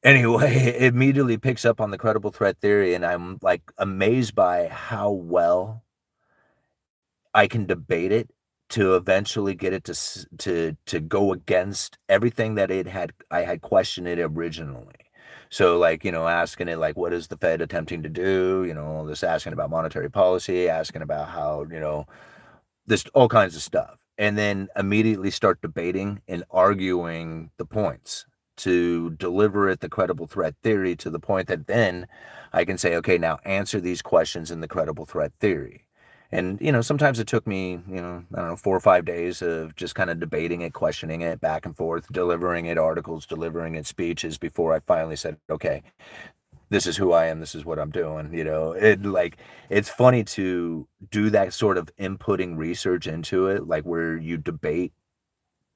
anyway, it immediately picks up on the credible threat theory, and I'm like amazed by how well I can debate it to eventually get it to go against everything that I had questioned it originally. So, like, asking it, like, what is the Fed attempting to do? This asking about monetary policy, asking about how, this all kinds of stuff, and then immediately start debating and arguing the points to deliver it the credible threat theory, to the point that then I can say, okay, now answer these questions in the credible threat theory. And sometimes it took me, I don't know, 4 or 5 days of just kind of debating it, questioning it back and forth, delivering it articles, delivering it speeches, before I finally said, okay, this is who I am, this is what I'm doing. It's funny to do that sort of inputting research into it, like where you debate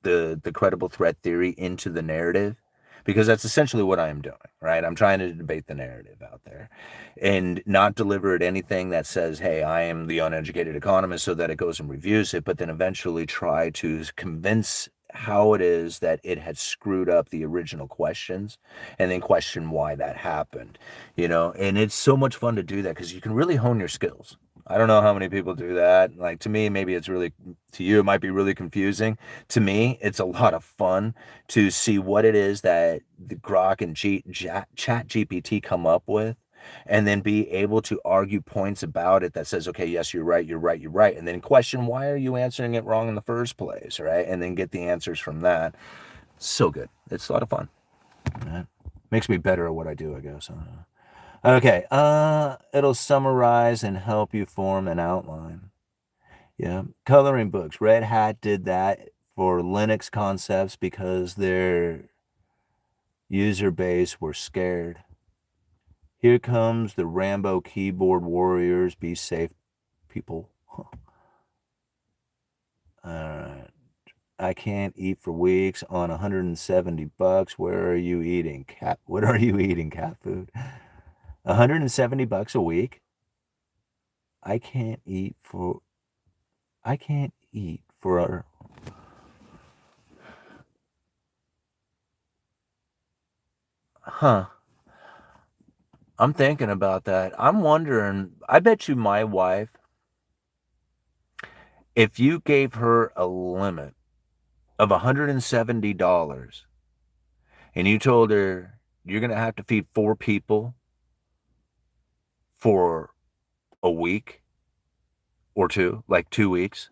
the credible threat theory into the narrative, because that's essentially what I am doing, right? I'm trying to debate the narrative out there and not deliver it anything that says, hey, I am the uneducated economist, so that it goes and reviews it, but then eventually try to convince how it is that it had screwed up the original questions, and then question why that happened, and it's so much fun to do that because you can really hone your skills. I don't know how many people do that. Like, to me, maybe it's really, to you, it might be really confusing. To me, it's a lot of fun to see what it is that the Grok and Chat GPT come up with, and then be able to argue points about it that says, okay, yes, you're right, you're right, you're right, and then question, why are you answering it wrong in the first place, right? And then get the answers from that. So good. It's a lot of fun. Right? Makes me better at what I do, I guess. Okay, it'll summarize and help you form an outline. Yeah, coloring books. Red Hat did that for Linux concepts because their user base were scared. Here comes the Rambo keyboard warriors. Be safe, people. Alright. I can't eat for weeks on $170. Where are you eating? What are you eating, cat food? $170 a week? I can't eat for Huh. I'm thinking about that. I'm wondering, I bet you my wife, if you gave her a limit of $170 and you told her you're going to have to feed 4 people for a week or two, like 2 weeks,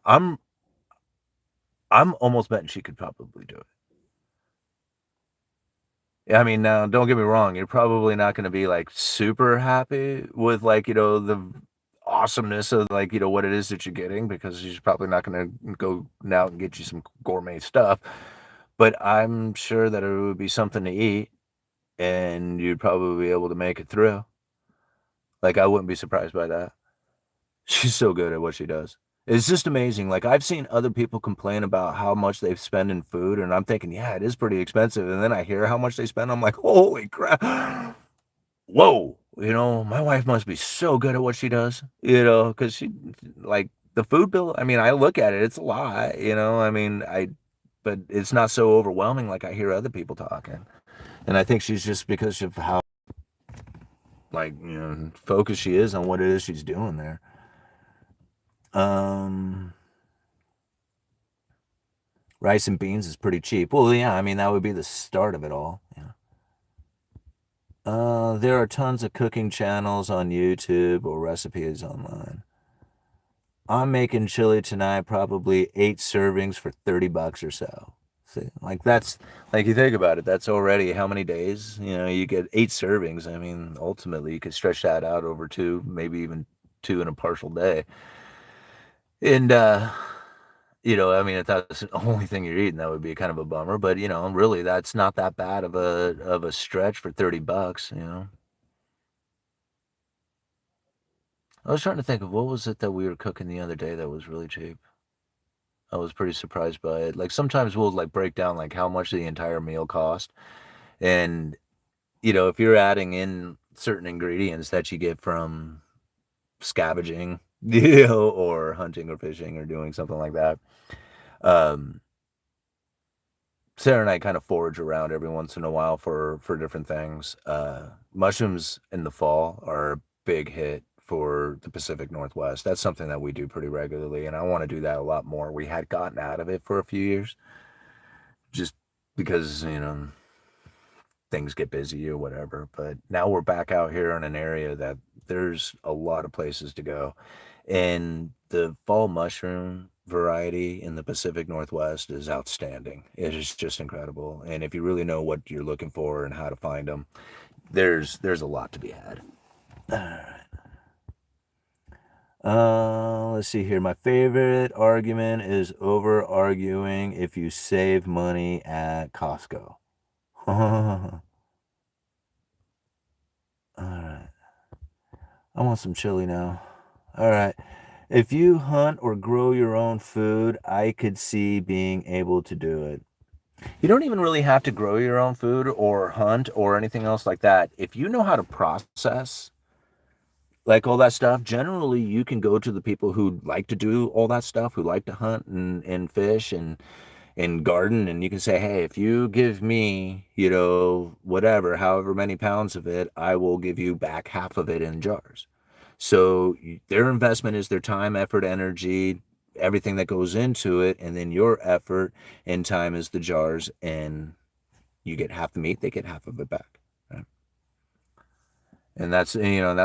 I'm I'm almost betting she could probably do it. I mean, now don't get me wrong, you're probably not gonna be, like, super happy with, like, the awesomeness of, like, what it is that you're getting, because she's probably not gonna go out and get you some gourmet stuff, but I'm sure that it would be something to eat, and you'd probably be able to make it through. Like, I wouldn't be surprised by that. She's so good at what she does. It's just amazing. Like, I've seen other people complain about how much they spend in food, and I'm thinking, yeah, it is pretty expensive. And then I hear how much they spend. I'm like, holy crap. Whoa. My wife must be so good at what she does, because she, like, the food bill. I mean, I look at it, it's a lot, I mean, but it's not so overwhelming like I hear other people talking. And I think she's just because of how, like, focused she is on what it is she's doing there. Rice and beans is pretty cheap. Well, yeah, I mean, that would be the start of it all. Yeah. There are tons of cooking channels on YouTube or recipes online. I'm making chili tonight, probably 8 servings for $30 or so. See, like, that's, like, you think about it, that's already how many days? You get 8 servings. I mean, ultimately, you could stretch that out over 2, maybe even 2 in a partial day. And, I mean, if that's the only thing you're eating, that would be kind of a bummer, but, really, that's not that bad of a stretch for $30, I was trying to think of what was it that we were cooking the other day that was really cheap. I was pretty surprised by it. Like sometimes we'll like break down like how much the entire meal cost. And if you're adding in certain ingredients that you get from scavenging, or hunting or fishing or doing something like that. Um, Sarah and I kind of forage around every once in a while for different things. Mushrooms in the fall are a big hit for the Pacific Northwest. That's something that we do pretty regularly, and I want to do that a lot more. We had gotten out of it for a few years, just because things get busy or whatever. But now we're back out here in an area that there's a lot of places to go. And the fall mushroom variety in the Pacific Northwest is outstanding. It is just incredible. And if you really know what you're looking for and how to find them, there's a lot to be had. All right. Let's see here. My favorite argument is over arguing if you save money at Costco. All right. I want some chili now. All right. If you hunt or grow your own food, I could see being able to do it. You don't even really have to grow your own food or hunt or anything else like that. If you know how to process like all that stuff, generally you can go to the people who like to do all that stuff, who like to hunt and fish and garden, and you can say, hey, if you give me, whatever, however many pounds of it, I will give you back half of it in jars. So their investment is their time, effort, energy, everything that goes into it, and then your effort and time is the jars, and you get half the meat, they get half of it back. Right? And that's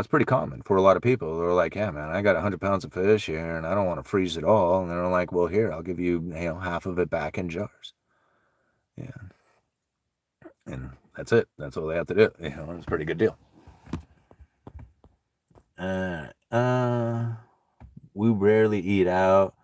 pretty common for a lot of people. They're like, yeah, man, I got 100 pounds of fish here, and I don't want to freeze it all. And they're like, well, here, I'll give you, half of it back in jars. Yeah, and that's it. That's all they have to do. It's a pretty good deal. We rarely eat out,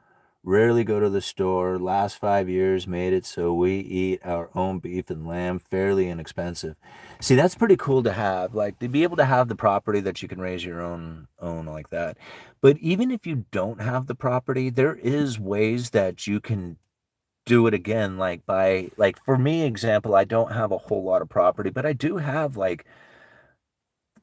rarely go to the store. Last 5 years made it so we eat our own beef and lamb, fairly inexpensive. See, that's pretty cool to have, like to be able to have the property that you can raise your own like that. But even if you don't have the property, there is ways that you can do it again, like by like for me example, I don't have a whole lot of property, but I do have like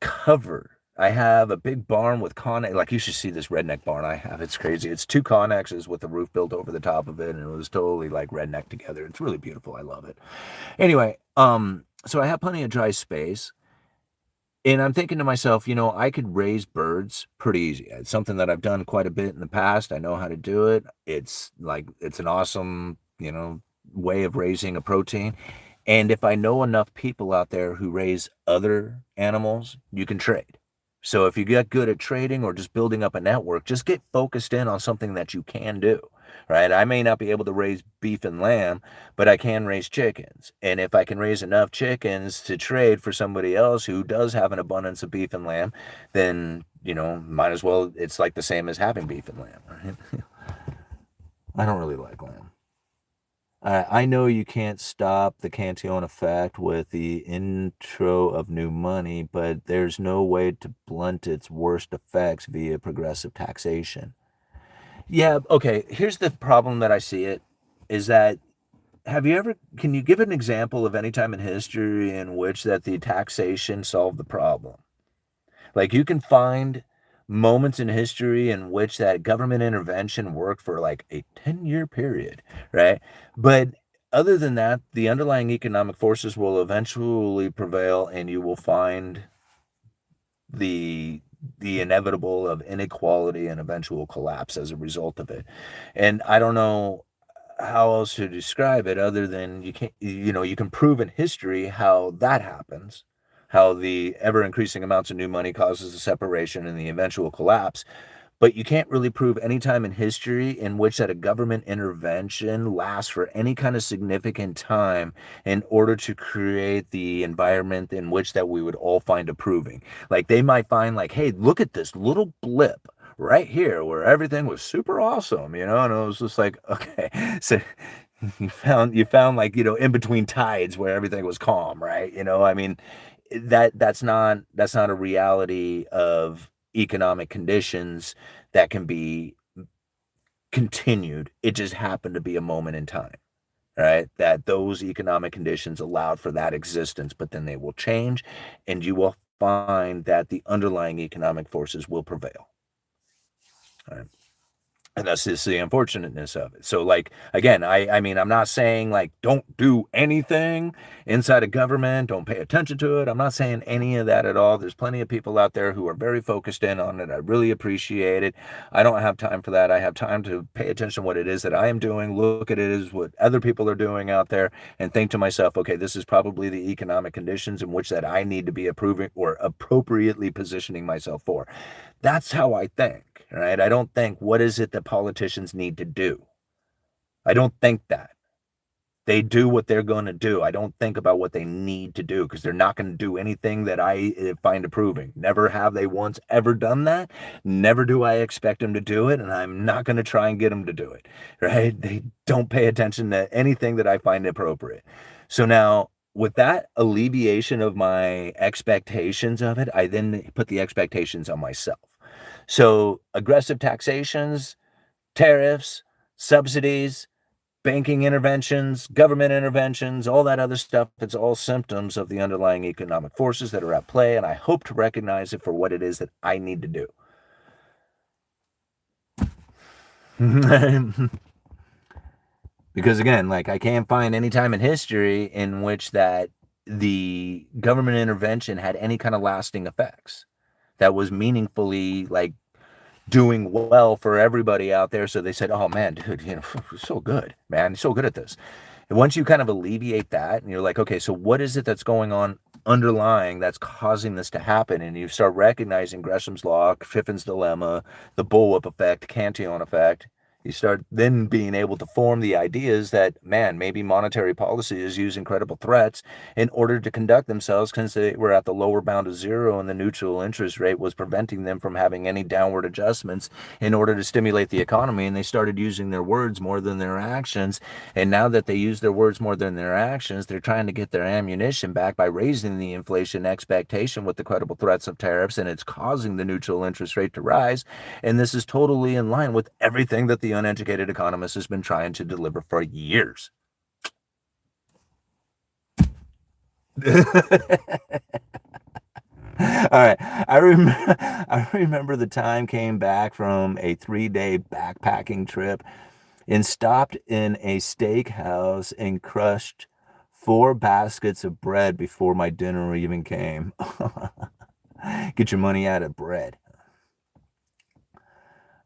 cover. I have a big barn with like you should see this redneck barn I have. It's crazy. It's two connexes with a roof built over the top of it, and it was totally like redneck together. It's really beautiful. I love it. Anyway, so I have plenty of dry space, and I'm thinking to myself, I could raise birds pretty easy. It's something that I've done quite a bit in the past. I know how to do it. It's an awesome, way of raising a protein. And if I know enough people out there who raise other animals, you can trade. So if you get good at trading or just building up a network, just get focused in on something that you can do, right? I may not be able to raise beef and lamb, but I can raise chickens. And if I can raise enough chickens to trade for somebody else who does have an abundance of beef and lamb, then, might as well, it's like the same as having beef and lamb, right? I don't really like lamb. I know you can't stop the Cantillon effect with the intro of new money, but there's no way to blunt its worst effects via progressive taxation. Yeah, okay. Here's the problem that I see it is that can you give an example of any time in history in which that the taxation solved the problem? Like you can find moments in history in which that government intervention worked for like a 10-year period, right? But other than that, the underlying economic forces will eventually prevail, and you will find the the inevitable of inequality and eventual collapse as a result of it. And I don't know how else to describe it other than you can prove in history how that happens, how the ever increasing amounts of new money causes a separation and the eventual collapse. But you can't really prove any time in history in which that a government intervention lasts for any kind of significant time in order to create the environment in which that we would all find approving. Like they might find like, hey, look at this little blip right here where everything was super awesome, and it was just like, okay, so you found like, in between tides where everything was calm, right? I mean, that's not a reality of economic conditions that can be continued. It just happened to be a moment in time, right? That those economic conditions allowed for that existence, but then they will change, and you will find that the underlying economic forces will prevail. Right? And that's just the unfortunateness of it. So, like, again, I mean, I'm not saying, like, don't do anything inside of government, don't pay attention to it. I'm not saying any of that at all. There's plenty of people out there who are very focused in on it. I really appreciate it. I don't have time for that. I have time to pay attention to what it is that I am doing, look at it as what other people are doing out there, and think to myself, okay, this is probably the economic conditions in which that I need to be approving or appropriately positioning myself for. That's how I think. Right? I don't think, what is it that politicians need to do? I don't think that. They do what they're going to do. I don't think about what they need to do, because they're not going to do anything that I find approving. Never have they once ever done that. Never do I expect them to do it, and I'm not going to try and get them to do it. Right? They don't pay attention to anything that I find appropriate. So now, with that alleviation of my expectations of it, I then put the expectations on myself. So aggressive taxations, tariffs, subsidies, banking interventions, government interventions, all that other stuff, it's all symptoms of the underlying economic forces that are at play, and I hope to recognize it for what it is that I need to do. Because again, like, I can't find any time in history in which that the government intervention had any kind of lasting effects that was meaningfully, like, doing well for everybody out there. So they said, oh man, dude, so good, man, so good at this. And once you kind of alleviate that, and you're like, okay, so what is it that's going on underlying that's causing this to happen? And you start recognizing Gresham's law, Chiffin's dilemma, the bullwhip effect, Cantillon effect. You start then being able to form the ideas that, man, maybe monetary policy is using credible threats in order to conduct themselves, because they were at the lower bound of zero and the neutral interest rate was preventing them from having any downward adjustments in order to stimulate the economy. And they started using their words more than their actions. And now that they use their words more than their actions, they're trying to get their ammunition back by raising the inflation expectation with the credible threats of tariffs, and it's causing the neutral interest rate to rise. And this is totally in line with everything that the uneducated economist has been trying to deliver for years. All right. I remember the time came back from a 3-day backpacking trip and stopped in a steakhouse and crushed 4 baskets of bread before my dinner even came. Get your money out of bread.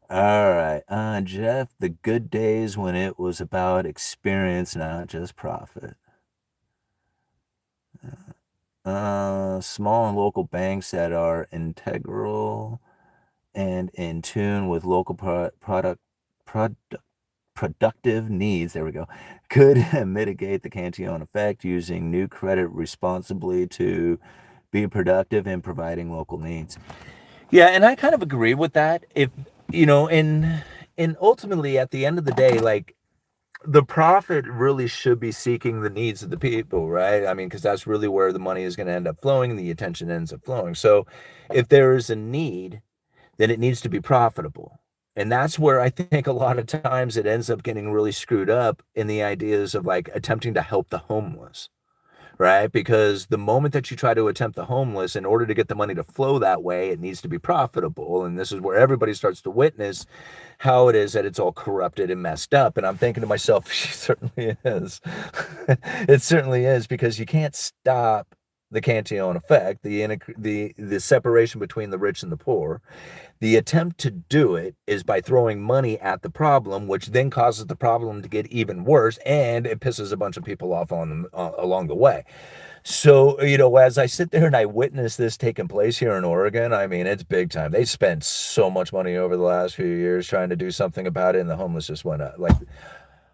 All right. Jeff, the good days when it was about experience, not just profit. Small and local banks that are integral and in tune with local productive needs, there we go, could mitigate the Cantillon effect using new credit responsibly to be productive in providing local needs. Yeah, and I kind of agree with that. If and ultimately at the end of the day, like, the profit really should be seeking the needs of the people, right? I mean, because that's really where the money is going to end up flowing and the attention ends up flowing. So if there is a need, then it needs to be profitable. And that's where I think a lot of times it ends up getting really screwed up in the ideas of, like, attempting to help the homeless, right? Because the moment that you try to attempt the homeless, in order to get the money to flow that way, it needs to be profitable. And this is where everybody starts to witness how it is that it's all corrupted and messed up. And I'm thinking to myself, she certainly is. It certainly is, because you can't stop the Cantillon effect, the separation between the rich and the poor. The attempt to do it is by throwing money at the problem, which then causes the problem to get even worse, and it pisses a bunch of people off along the way. So, as I sit there and I witness this taking place here in Oregon, I mean, it's big time. They spent so much money over the last few years trying to do something about it, and the homeless just went up. Like,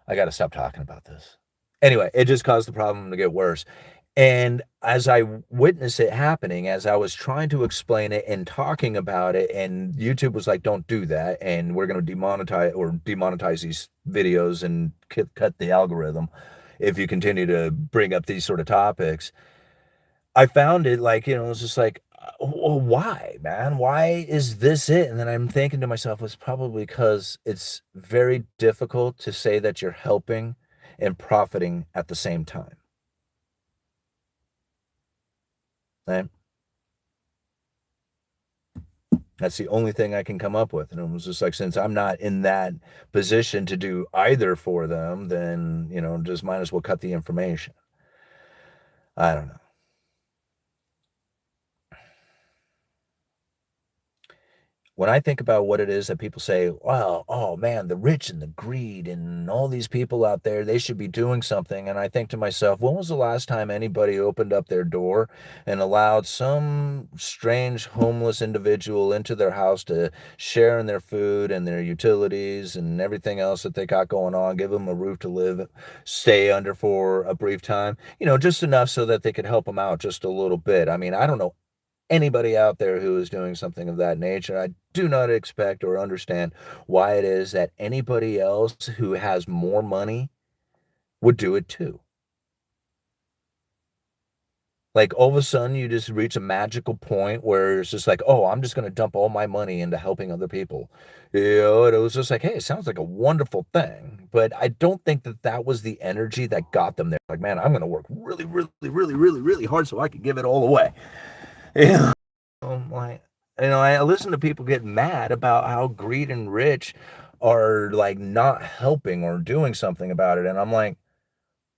I got to stop talking about this. Anyway, it just caused the problem to get worse. And as I witnessed it happening, as I was trying to explain it and talking about it, and YouTube was like, don't do that, and we're going to demonetize these videos and cut the algorithm if you continue to bring up these sort of topics. I found it like, it was just like, well, why, man? Why is this it? And then I'm thinking to myself, it's probably because it's very difficult to say that you're helping and profiting at the same time. Right? That's the only thing I can come up with. And it was just like, since I'm not in that position to do either for them, then, just might as well cut the information. I don't know. When I think about what it is that people say, well, oh man, the rich and the greed and all these people out there, they should be doing something. And I think to myself, when was the last time anybody opened up their door and allowed some strange homeless individual into their house to share in their food and their utilities and everything else that they got going on, give them a roof to live, stay under for a brief time, just enough so that they could help them out just a little bit. I mean, I don't know anybody out there who is doing something of that nature. I do not expect or understand why it is that anybody else who has more money would do it too. Like all of a sudden you just reach a magical point where it's just like, oh, I'm just going to dump all my money into helping other people. And it was just like, hey, it sounds like a wonderful thing. But I don't think that that was the energy that got them there. Like, man, I'm going to work really, really, really, really, really hard so I can give it all away. Yeah. Like, I listen to people get mad about how greed and rich are like not helping or doing something about it. And I'm like,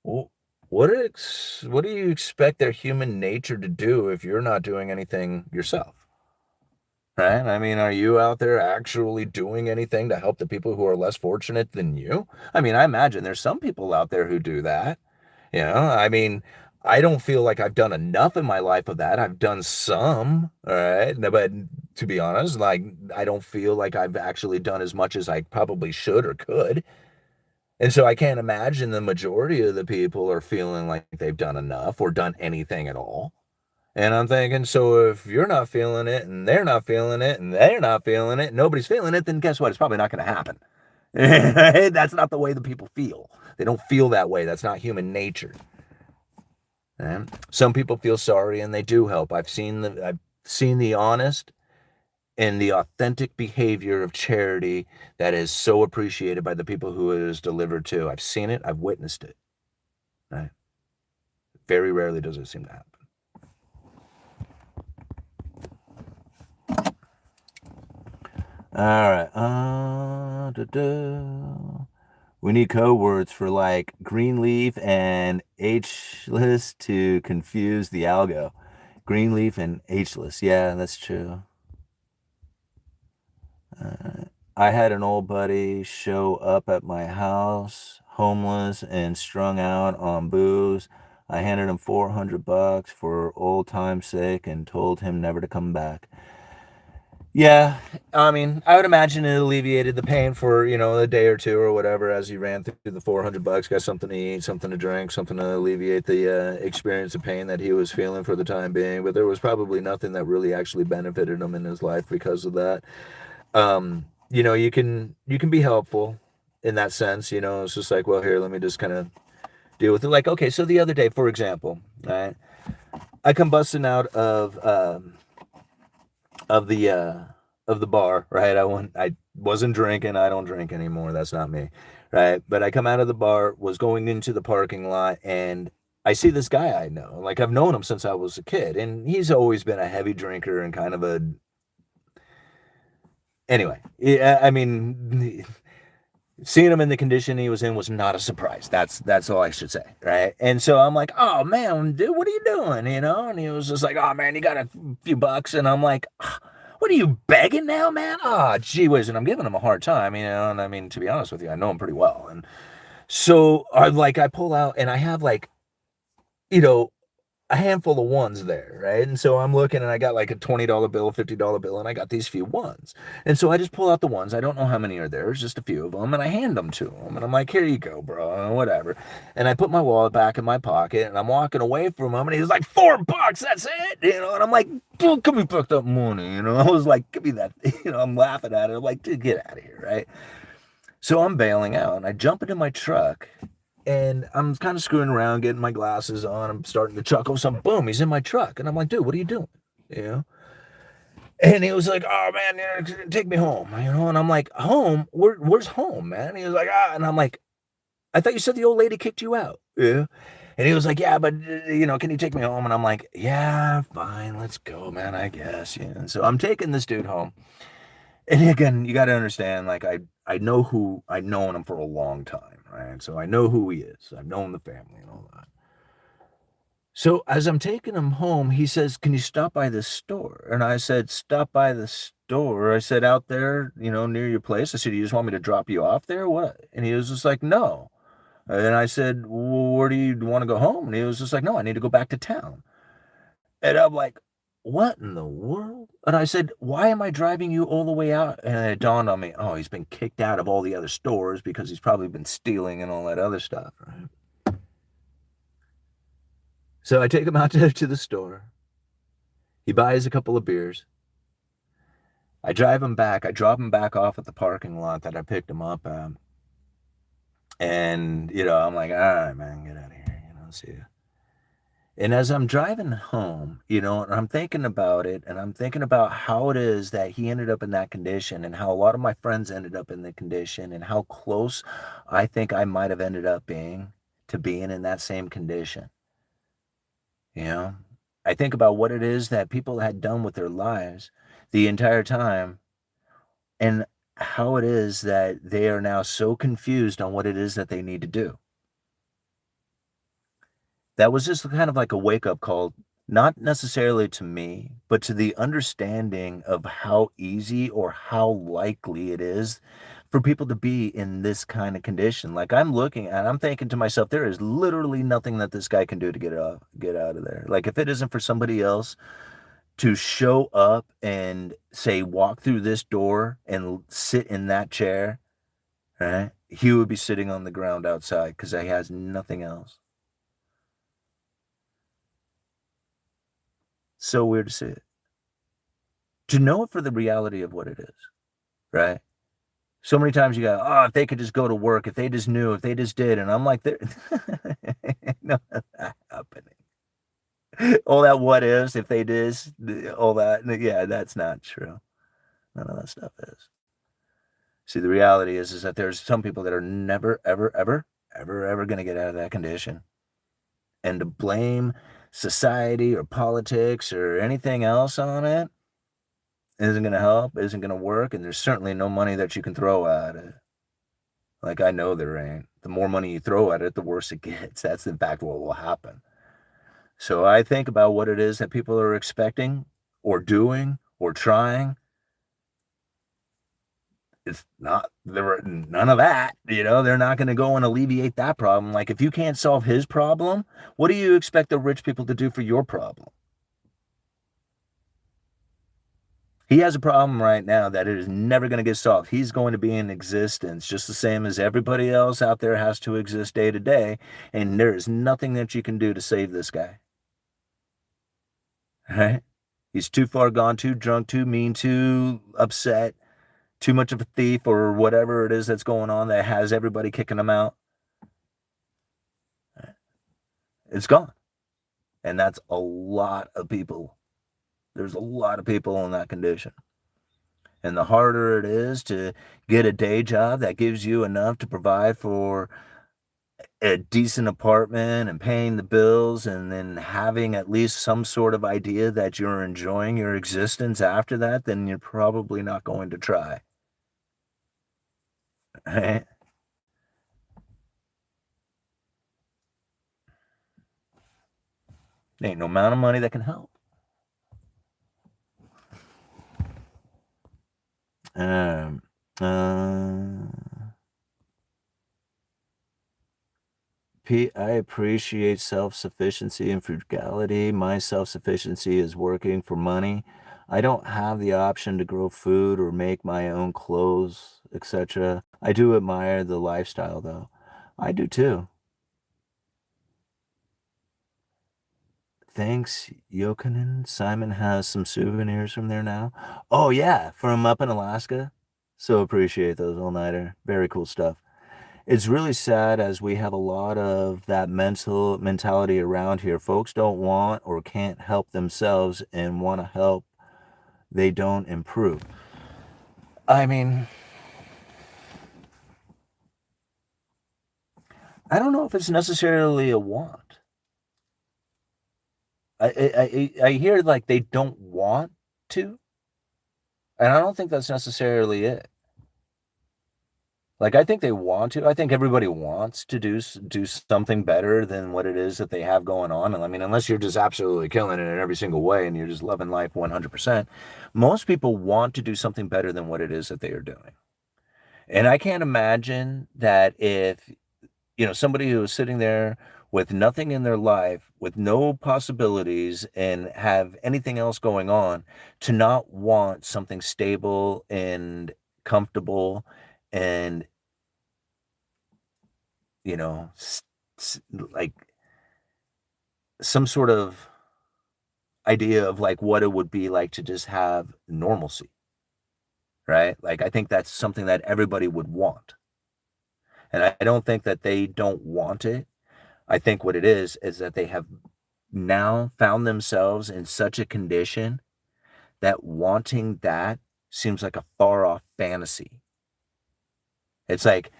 well, what do you expect their human nature to do if you're not doing anything yourself? Right? I mean, are you out there actually doing anything to help the people who are less fortunate than you? I mean, I imagine there's some people out there who do that. I mean, I don't feel like I've done enough in my life of that. I've done some, all right? But to be honest, like, I don't feel like I've actually done as much as I probably should or could. And so I can't imagine the majority of the people are feeling like they've done enough or done anything at all. And I'm thinking, so if you're not feeling it and they're not feeling it and they're not feeling it, nobody's feeling it, then guess what? It's probably not going to happen. That's not the way the people feel. They don't feel that way. That's not human nature. Some people feel sorry and they do help. I've seen the honest and the authentic behavior of charity that is so appreciated by the people who it is delivered to. I've seen it. I've witnessed it. Right? Very rarely does it seem to happen. All right. We need code words for like Greenleaf and H'less to confuse the algo. Greenleaf and H'less. Yeah, that's true. I had an old buddy show up at my house, homeless and strung out on booze. I handed him $400 for old time's sake and told him never to come back. Yeah, I mean, I would imagine it alleviated the pain for, a day or two or whatever as he ran through the $400, got something to eat, something to drink, something to alleviate the experience of pain that he was feeling for the time being. But there was probably nothing that really actually benefited him in his life because of that. You can be helpful in that sense. It's just like, well, here, let me just kind of deal with it. Like, okay, so the other day, for example, right, I come busting out of the bar, right? I wasn't drinking. I don't drink anymore. That's not me, right? But I come out of the bar, was going into the parking lot, and I see this guy I know. Like, I've known him since I was a kid, and he's always been a heavy drinker and kind of a anyway. I mean, seeing him in the condition he was in was not a surprise. That's all I should say, right? And so I'm like, oh man, dude, what are you doing? And he was just like, oh man, you got a few bucks, and I'm like, what are you begging now, man? Oh, gee whiz, and I'm giving him a hard time, and I mean, to be honest with you, I know him pretty well, and so I pull out, and I have like, a handful of ones there, right? And so I'm looking and I got like a $20 bill, $50 bill, and I got these few ones. And so I just pull out the ones. I don't know how many are there. It's just a few of them. And I hand them to him. And I'm like, here you go, bro, whatever. And I put my wallet back in my pocket and I'm walking away from him. And he's like, $4, that's it. And I'm like, dude, give me back that money. I was like, give me that. I'm laughing at it. I'm like, dude, get out of here, right? So I'm bailing out and I jump into my truck. And I'm kind of screwing around, getting my glasses on. I'm starting to chuckle. So boom, he's in my truck. And I'm like, dude, what are you doing? you know. And he was like, "Oh man, take me home," And I'm like, "Home? Where's home, man?" He was like, "Ah," and I'm like, "I thought you said the old lady kicked you out." Yeah. And he was like, "Yeah, but can you take me home?" And I'm like, "Yeah, fine, let's go, man. I guess." Yeah. And so I'm taking this dude home. And again, you got to understand, like I've known him for a long time, right? So I know who he is. I've known the family and all that. So as I'm taking him home, he says, "Can you stop by this store?" And I said, "Stop by the store?" I said, "Out there, near your place." I said, "You just want me to drop you off there? What?" And he was just like, "No." And I said, "Well, where do you want to go home?" And he was just like, "No, I need to go back to town." And I'm like, "What in the world?" And I said, "Why am I driving you all the way out?" And it dawned on me, oh, he's been kicked out of all the other stores because he's probably been stealing and all that other stuff, right? So I take him out to the store. He buys a couple of beers. I drive him back. I drop him back off at the parking lot that I picked him up at. And, I'm like, "All right, man, get out of here. See ya." And as I'm driving home, and I'm thinking about it, and I'm thinking about how it is that he ended up in that condition, and how a lot of my friends ended up in the condition, and how close I think I might have ended up being to being in that same condition. You know, I think about what it is that people had done with their lives the entire time, and how it is that they are now so confused on what it is that they need to do. That was just kind of like a wake up call, not necessarily to me, but to the understanding of how easy or how likely it is for people to be in this kind of condition. Like I'm looking and I'm thinking to myself, there is literally nothing that this guy can do to get out of there. Like if it isn't for somebody else to show up and say, walk through this door and sit in that chair, right? He would be sitting on the ground outside because he has nothing else. So weird to see it. To know it for the reality of what it is, right? So many times you go, "Oh, if they could just go to work, if they just knew, if they just did," and I'm like, "There, none of that happening." All that what ifs, if they did, all that, yeah, that's not true. None of that stuff is. See, the reality is that there's some people that are never, ever, ever, ever, ever going to get out of that condition, and to blame society or politics or anything else on it isn't going to help, isn't going to work, and there's certainly no money that you can throw at it. Like, I know there ain't. The more money you throw at it, the worse it gets. That's, in fact, what will happen. So I think about what it is that people are expecting or doing or trying. It's not, there, none of that. They're not going to go and alleviate that problem. Like, if you can't solve his problem, what do you expect the rich people to do for your problem? He has a problem right now that it is never going to get solved. He's going to be in existence just the same as everybody else out there has to exist day to day. And there is nothing that you can do to save this guy. Right? He's too far gone, too drunk, too mean, too upset, too much of a thief, or whatever it is that's going on that has everybody kicking him out. It's gone. And that's a lot of people. There's a lot of people in that condition. And the harder it is to get a day job that gives you enough to provide for a decent apartment and paying the bills, and then having at least some sort of idea that you're enjoying your existence after that, then you're probably not going to try. Right? There ain't no amount of money that can help. Um, uh, I appreciate self-sufficiency and frugality. My self-sufficiency is working for money. I don't have the option to grow food or make my own clothes, etc. I do admire the lifestyle, though. I do too. Thanks, Yokanen. Simon has some souvenirs from there now. Oh, yeah, from up in Alaska. So appreciate those all-nighter. Very cool stuff. It's really sad as we have a lot of that mentality around here. Folks don't want or can't help themselves and want to help, they don't improve. I mean, I don't know if it's necessarily a want. I hear like they don't want to, and I don't think that's necessarily it. Like, I think they want to. I think everybody wants to do something better than what it is that they have going on. And I mean, unless you're just absolutely killing it in every single way and you're just loving life 100%, most people want to do something better than what it is that they are doing. And I can't imagine that if, somebody who is sitting there with nothing in their life, with no possibilities, and have anything else going on, to not want something stable and comfortable and you know, like some sort of idea of like what it would be like to just have normalcy, right? Like, I think that's something that everybody would want. And I don't think that they don't want it. I think what it is that they have now found themselves in such a condition that wanting that seems like a far off fantasy. It's like,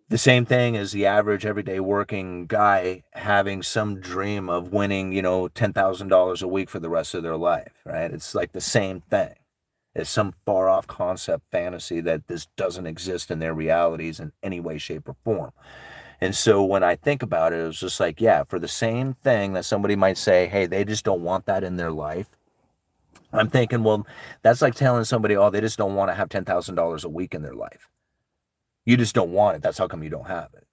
the same thing as the average everyday working guy having some dream of winning, $10,000 a week for the rest of their life, right? It's like the same thing. It's some far off concept fantasy that this doesn't exist in their realities in any way, shape, or form. And so when I think about it, it's just like, yeah, for the same thing that somebody might say, hey, they just don't want that in their life. I'm thinking, well, that's like telling somebody, oh, they just don't want to have $10,000 a week in their life. You just don't want it. That's how come you don't have it.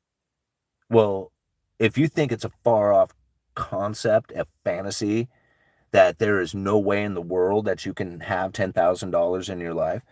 Well, if you think it's a far off concept, a fantasy, that there is no way in the world that you can have $10,000 in your life,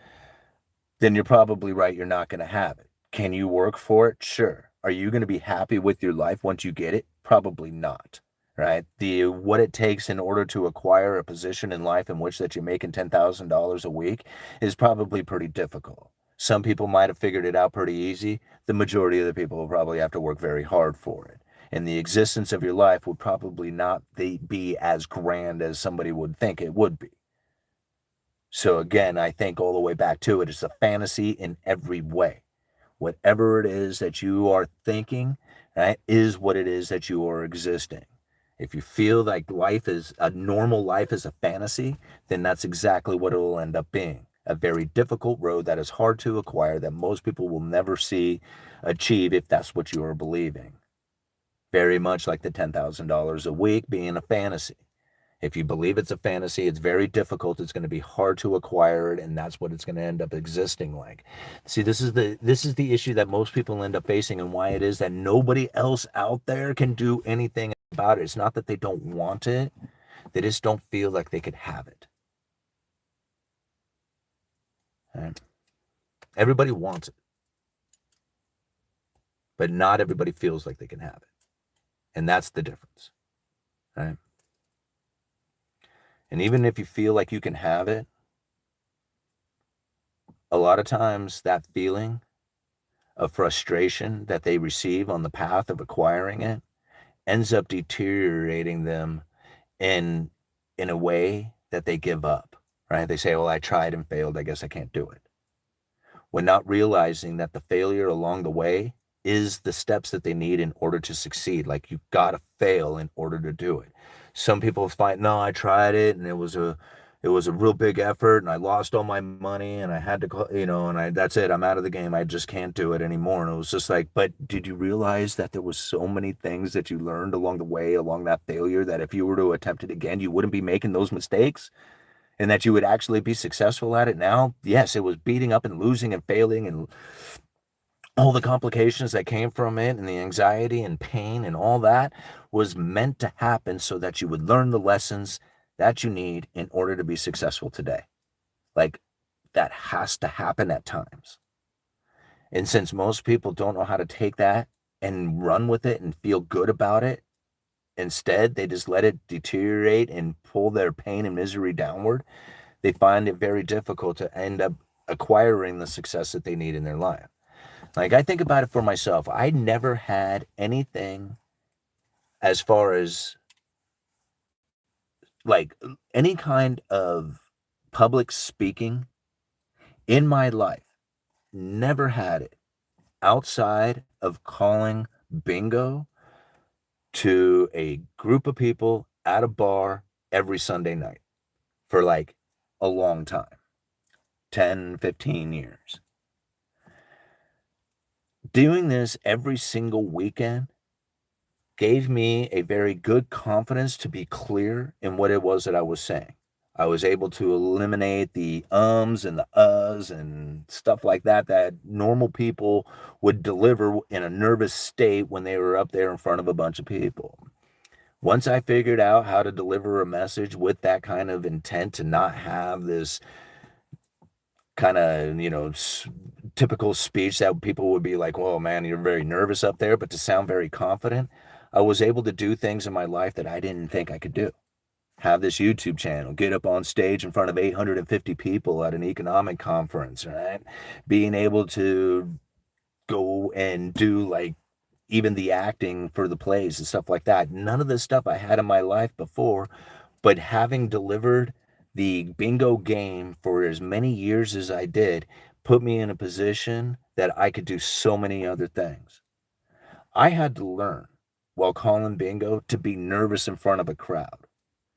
then you're probably right. You're not going to have it. Can you work for it? Sure. Are you going to be happy with your life once you get it? Probably not. Right? What it takes in order to acquire a position in life in which that you're making $10,000 a week is probably pretty difficult. Some people might have figured it out pretty easy. The majority of the people will probably have to work very hard for it. And the existence of your life would probably not be as grand as somebody would think it would be. So again, I think all the way back to it, it's a fantasy in every way. Whatever it is that you are thinking, right, is what it is that you are existing. If you feel like life is a normal life is a fantasy, then that's exactly what it will end up being. A very difficult road that is hard to acquire, that most people will never achieve if that's what you are believing. Very much like the $10,000 a week being a fantasy. If you believe it's a fantasy, it's very difficult. It's going to be hard to acquire it, and that's what it's going to end up existing like. See, this is the issue that most people end up facing, and why it is that nobody else out there can do anything about it. It's not that they don't want it, they just don't feel like they could have it. Right? Everybody wants it, but not everybody feels like they can have it, and that's the difference. Right? And even if you feel like you can have it, a lot of times that feeling of frustration that they receive on the path of acquiring it ends up deteriorating them in a way that they give up, right? They say, well, I tried and failed. I guess I can't do it. When not realizing that the failure along the way is the steps that they need in order to succeed. Like, you've got to fail in order to do it. Some people find, no, I tried it and it was a real big effort and I lost all my money and I had to, and that's it. I'm out of the game. I just can't do it anymore. And it was just like, but did you realize that there was so many things that you learned along the way, along that failure, that if you were to attempt it again, you wouldn't be making those mistakes? And that you would actually be successful at it now? Yes, it was beating up and losing and failing and all the complications that came from it and the anxiety and pain and all that was meant to happen so that you would learn the lessons that you need in order to be successful today. Like, that has to happen at times. And since most people don't know how to take that and run with it and feel good about it, instead they just let it deteriorate and pull their pain and misery downward, they find it very difficult to end up acquiring the success that they need in their life. Like, I think about it for myself. I never had anything as far as like any kind of public speaking in my life. Never had it outside of calling bingo to a group of people at a bar every Sunday night for like a long time, 10, 15 years. Doing this every single weekend gave me a very good confidence to be clear in what it was that I was saying. I was able to eliminate the ums and the uhs and stuff like that that normal people would deliver in a nervous state when they were up there in front of a bunch of people. Once I figured out how to deliver a message with that kind of intent to not have this kind of, typical speech that people would be like, "Whoa, man, you're very nervous up there," but to sound very confident, I was able to do things in my life that I didn't think I could do. Have this YouTube channel, get up on stage in front of 850 people at an economic conference, right? Being able to go and do like even the acting for the plays and stuff like that. None of this stuff I had in my life before, but having delivered the bingo game for as many years as I did put me in a position that I could do so many other things. I had to learn while calling bingo to be nervous in front of a crowd,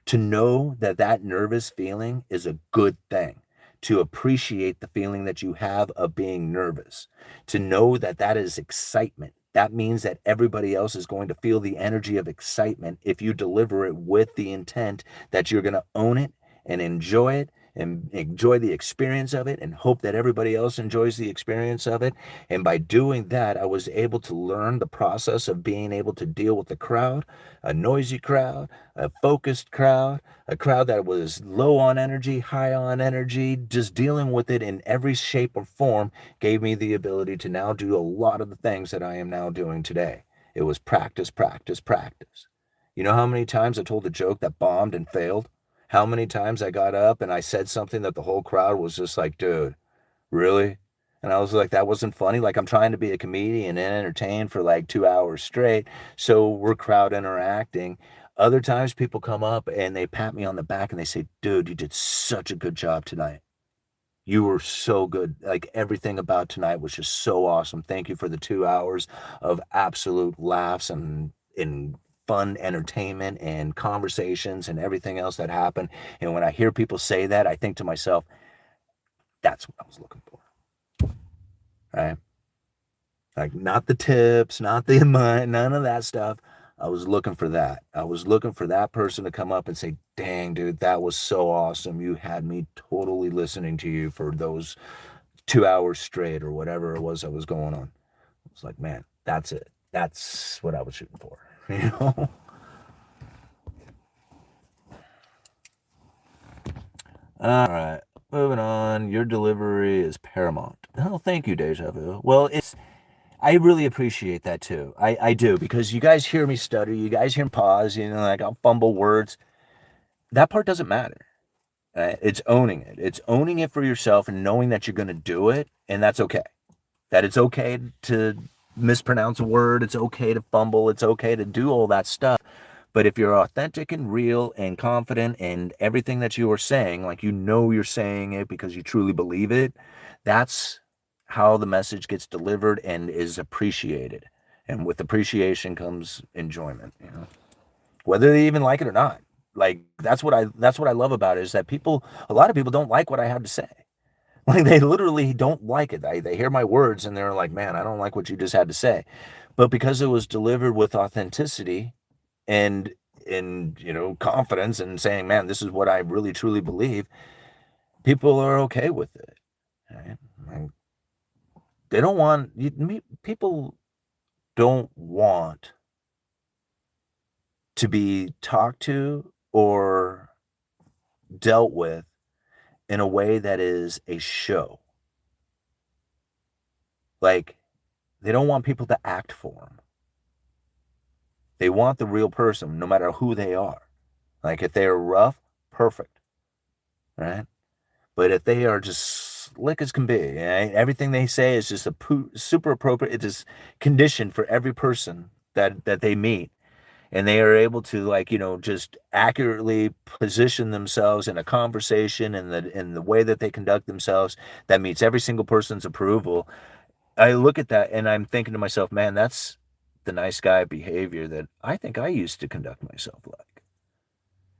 to know that that nervous feeling is a good thing, to appreciate the feeling that you have of being nervous, to know that that is excitement. That means that everybody else is going to feel the energy of excitement if you deliver it with the intent that you're going to own it and enjoy it and enjoy the experience of it and hope that everybody else enjoys the experience of it. And by doing that, I was able to learn the process of being able to deal with the crowd, a noisy crowd, a focused crowd, a crowd that was low on energy, high on energy. Just dealing with it in every shape or form gave me the ability to now do a lot of the things that I am now doing today. It was practice, practice, practice. You know how many times I told a joke that bombed and failed? How many times I got up and I said something that the whole crowd was just like, dude, really? And I was like, that wasn't funny. Like, I'm trying to be a comedian and entertain for like 2 hours straight. So we're crowd interacting. Other times people come up and they pat me on the back and they say, dude, you did such a good job tonight. You were so good. Like, everything about tonight was just so awesome. Thank you for the 2 hours of absolute laughs and fun entertainment and conversations and everything else that happened. And when I hear people say that, I think to myself, that's what I was looking for. Right? Like, not the tips, not the money, none of that stuff. I was looking for that. I was looking for that person to come up and say, dang, dude, that was so awesome. You had me totally listening to you for those 2 hours straight or whatever it was that was going on. It's like, man, that's it. That's what I was shooting for, you know? All right, moving on. Your delivery is paramount. Oh, thank you, Deja Vu. Well, I really appreciate that too. I do, because you guys hear me stutter, you guys hear me pause, like I'll fumble words. That part doesn't matter. It's owning it. It's owning it for yourself and knowing that you're going to do it, and that's okay. That it's okay to mispronounce a word, it's okay to fumble, it's okay to do all that stuff. But if you're authentic and real and confident in everything that you are saying, like you're saying it because you truly believe it, that's how the message gets delivered and is appreciated. And with appreciation comes enjoyment, whether they even like it or not. Like, that's what I love about it, is that a lot of people don't like what I have to say. Like, they literally don't like it. They hear my words and they're like, man, I don't like what you just had to say. But because it was delivered with authenticity and in confidence and saying, man, this is what I really truly believe, people are okay with it. Right? Like, they don't want people don't want to be talked to or dealt with in a way that is a show. Like, they don't want people to act for them. They want the real person, no matter who they are. Like, if they are rough, perfect, right? But if they are just slick as can be. Everything they say is just super appropriate. It is conditioned for every person that they meet, and they are able to, like, just accurately position themselves in a conversation and the way that they conduct themselves that meets every single person's approval. I look at that and I'm thinking to myself, man, that's the nice guy behavior that I think I used to conduct myself like.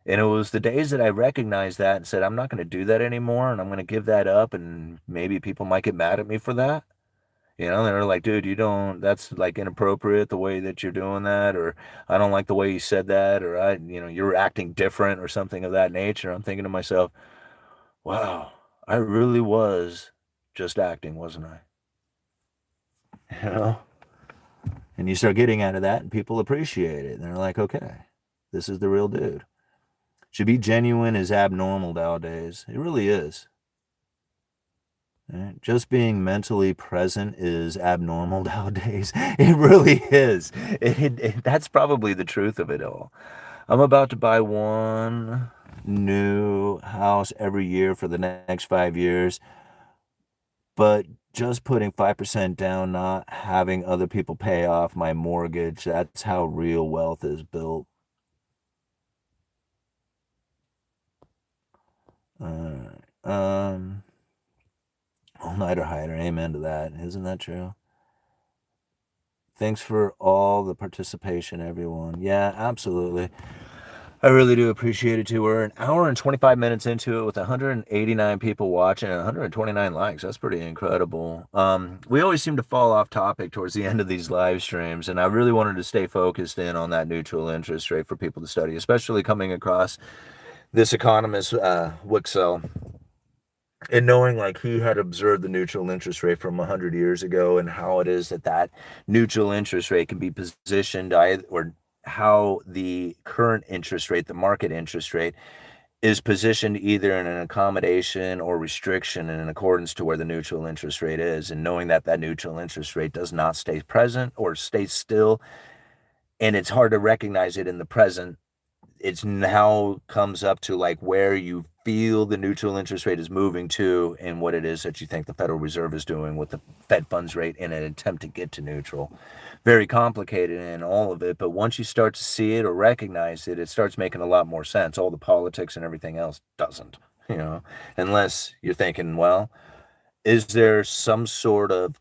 And it was the days that I recognized that and said, I'm not going to do that anymore, and I'm going to give that up, and maybe people might get mad at me for that. They're like, dude, that's like inappropriate the way that you're doing that, or I don't like the way you said that, or you're acting different or something of that nature. I'm thinking to myself, wow, I really was just acting, wasn't I? You know? And you start getting out of that and people appreciate it. And they're like, okay, this is the real dude. To be genuine is abnormal nowadays. It really is. Right? Just being mentally present is abnormal nowadays. It really is. That's probably the truth of it all. I'm about to buy one new house every year for the next 5 years, but just putting 5% down, not having other people pay off my mortgage, that's how real wealth is built. All-nighter hider, amen to that. Isn't that true? Thanks for all the participation, everyone. Yeah, absolutely. I really do appreciate it too. We're an hour and 25 minutes into it with 189 people watching and 129 likes. That's pretty incredible. We always seem to fall off topic towards the end of these live streams, and I really wanted to stay focused in on that neutral interest rate for people to study, especially coming across this economist, Wicksell, and knowing like he had observed the neutral interest rate from 100 years ago, and how it is that neutral interest rate can be positioned, or how the current interest rate, the market interest rate, is positioned either in an accommodation or restriction in accordance to where the neutral interest rate is, and knowing that neutral interest rate does not stay present or stay still, and it's hard to recognize it in the present. It's now comes up to like where you feel the neutral interest rate is moving to, and what it is that you think the Federal Reserve is doing with the Fed funds rate in an attempt to get to neutral. Very complicated in all of it, but once you start to see it or recognize it, it starts making a lot more sense. All the politics and everything else doesn't, unless you're thinking, well, is there some sort of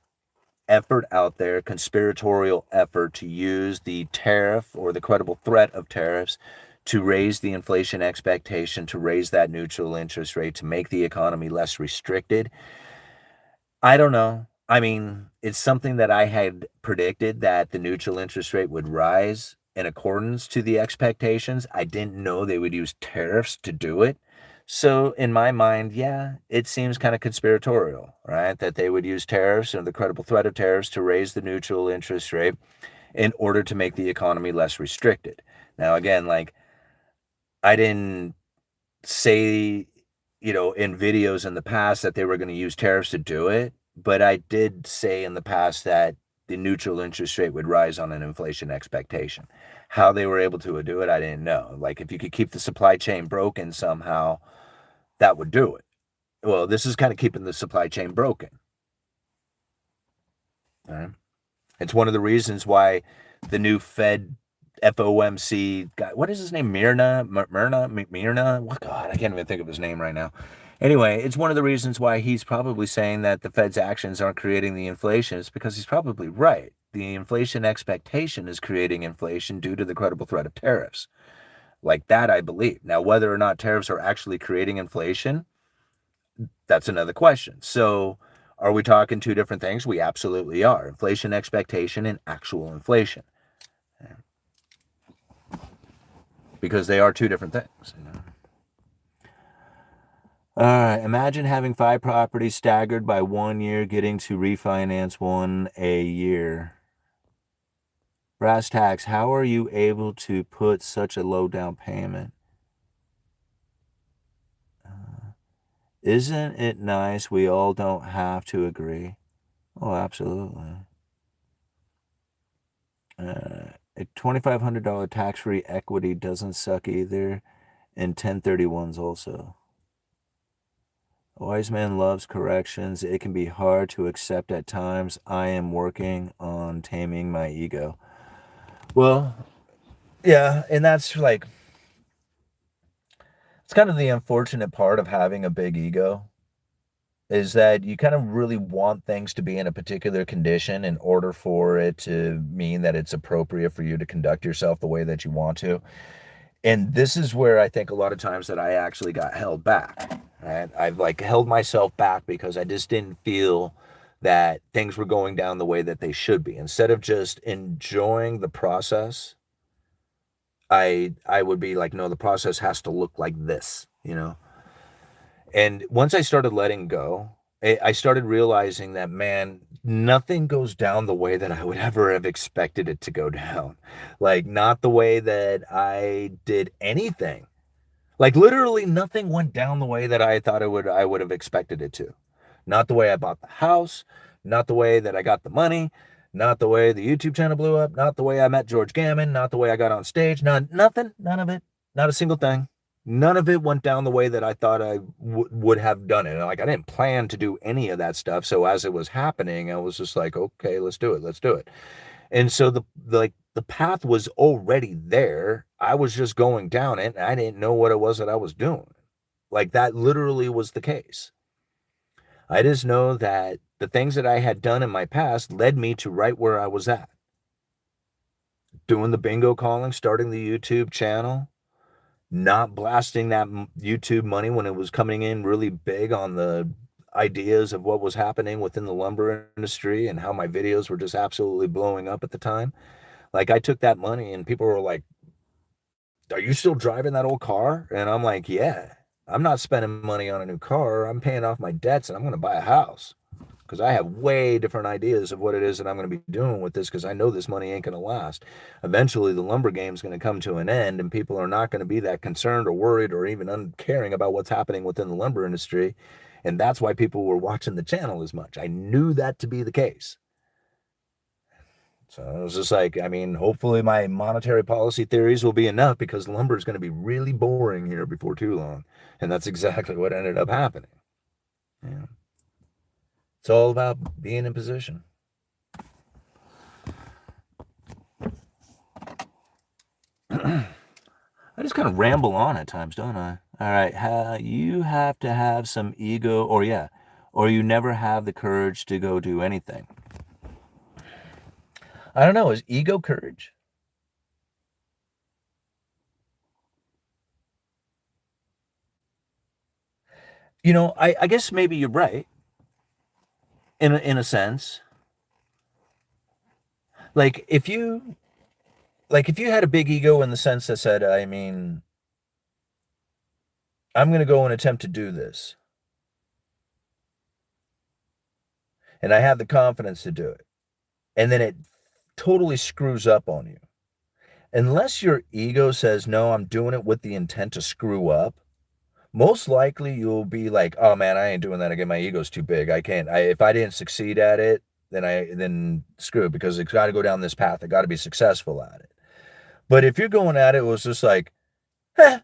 effort out there, conspiratorial effort, to use the tariff or the credible threat of tariffs to raise the inflation expectation, to raise that neutral interest rate, to make the economy less restricted? I don't know. I mean, it's something that I had predicted, that the neutral interest rate would rise in accordance to the expectations. I didn't know they would use tariffs to do it. So in my mind, yeah, it seems kind of conspiratorial, right? That they would use tariffs or the credible threat of tariffs to raise the neutral interest rate in order to make the economy less restricted. Now, again, like, I didn't say, in videos in the past that they were going to use tariffs to do it, but I did say in the past that the neutral interest rate would rise on an inflation expectation. How they were able to do it, I didn't know. Like, if you could keep the supply chain broken somehow, that would do it. Well, this is kind of keeping the supply chain broken. All right? It's one of the reasons why the new Fed FOMC guy, what is his name? Myrna? What? God, I can't even think of his name right now. Anyway, it's one of the reasons why he's probably saying that the Fed's actions aren't creating the inflation. It's because he's probably right. The inflation expectation is creating inflation due to the credible threat of tariffs. Like that, I believe. Now, whether or not tariffs are actually creating inflation, that's another question. So, are we talking two different things? We absolutely are. Inflation expectation and actual inflation. Because they are two different things. All right, imagine having 5 properties staggered by 1 year, getting to refinance one a year. Brass tacks, how are you able to put such a low down payment? Isn't it nice we all don't have to agree? Oh, absolutely. A $2,500 tax-free equity doesn't suck either, and 1031s also. A wise man loves corrections. It can be hard to accept at times. I am working on taming my ego. Well, yeah, and that's like, it's kind of the unfortunate part of having a big ego is that you kind of really want things to be in a particular condition in order for it to mean that it's appropriate for you to conduct yourself the way that you want to. And this is where I think a lot of times that I actually got held back, right? I've like held myself back because I just didn't feel that things were going down the way that they should be. Instead of just enjoying the process, I would be like, no, the process has to look like this, you know? And once I started letting go, I started realizing that, man, nothing goes down the way that I would ever have expected it to go down. Like, not the way that I did anything. Like, literally nothing went down the way that I thought I would have expected it to. Not the way I bought the house, not the way that I got the money, not the way the YouTube channel blew up, not the way I met George Gammon, not the way I got on stage, nothing, none of it, not a single thing. None of it went down the way that I thought I would have done it. Like, I didn't plan to do any of that stuff. So as it was happening, I was just like, okay, let's do it. Let's do it. And so the path was already there. I was just going down it. And I didn't know what it was that I was doing. Like, that literally was the case. I just know that the things that I had done in my past led me to right where I was at. Doing the bingo calling, starting the YouTube channel, not blasting that YouTube money when it was coming in really big on the ideas of what was happening within the lumber industry and how my videos were just absolutely blowing up at the time. Like, I took that money and people were like, are you still driving that old car? And I'm like, yeah, I'm not spending money on a new car. I'm paying off my debts and I'm going to buy a house because I have way different ideas of what it is that I'm going to be doing with this because I know this money ain't going to last. Eventually, the lumber game is going to come to an end and people are not going to be that concerned or worried or even uncaring about what's happening within the lumber industry. And that's why people were watching the channel as much. I knew that to be the case. So it was just like, I mean, hopefully my monetary policy theories will be enough because lumber is going to be really boring here before too long. And that's exactly what ended up happening. Yeah. It's all about being in position. I just kind of ramble on at times, don't I? All right, you have to have some ego, or you never have the courage to go do anything. I don't know. Is ego courage? You know, I guess maybe you're right in a sense. Like if you had a big ego in the sense that said, I mean, I'm going to go and attempt to do this, and I have the confidence to do it, and then it totally screws up on you. Unless your ego says, no, I'm doing it with the intent to screw up, most likely you'll be like, oh man, I ain't doing that again. My ego's too big. I can't. If I didn't succeed at it, then screw it because it's got to go down this path. I got to be successful at it. But if you're going at it, it was just like, fail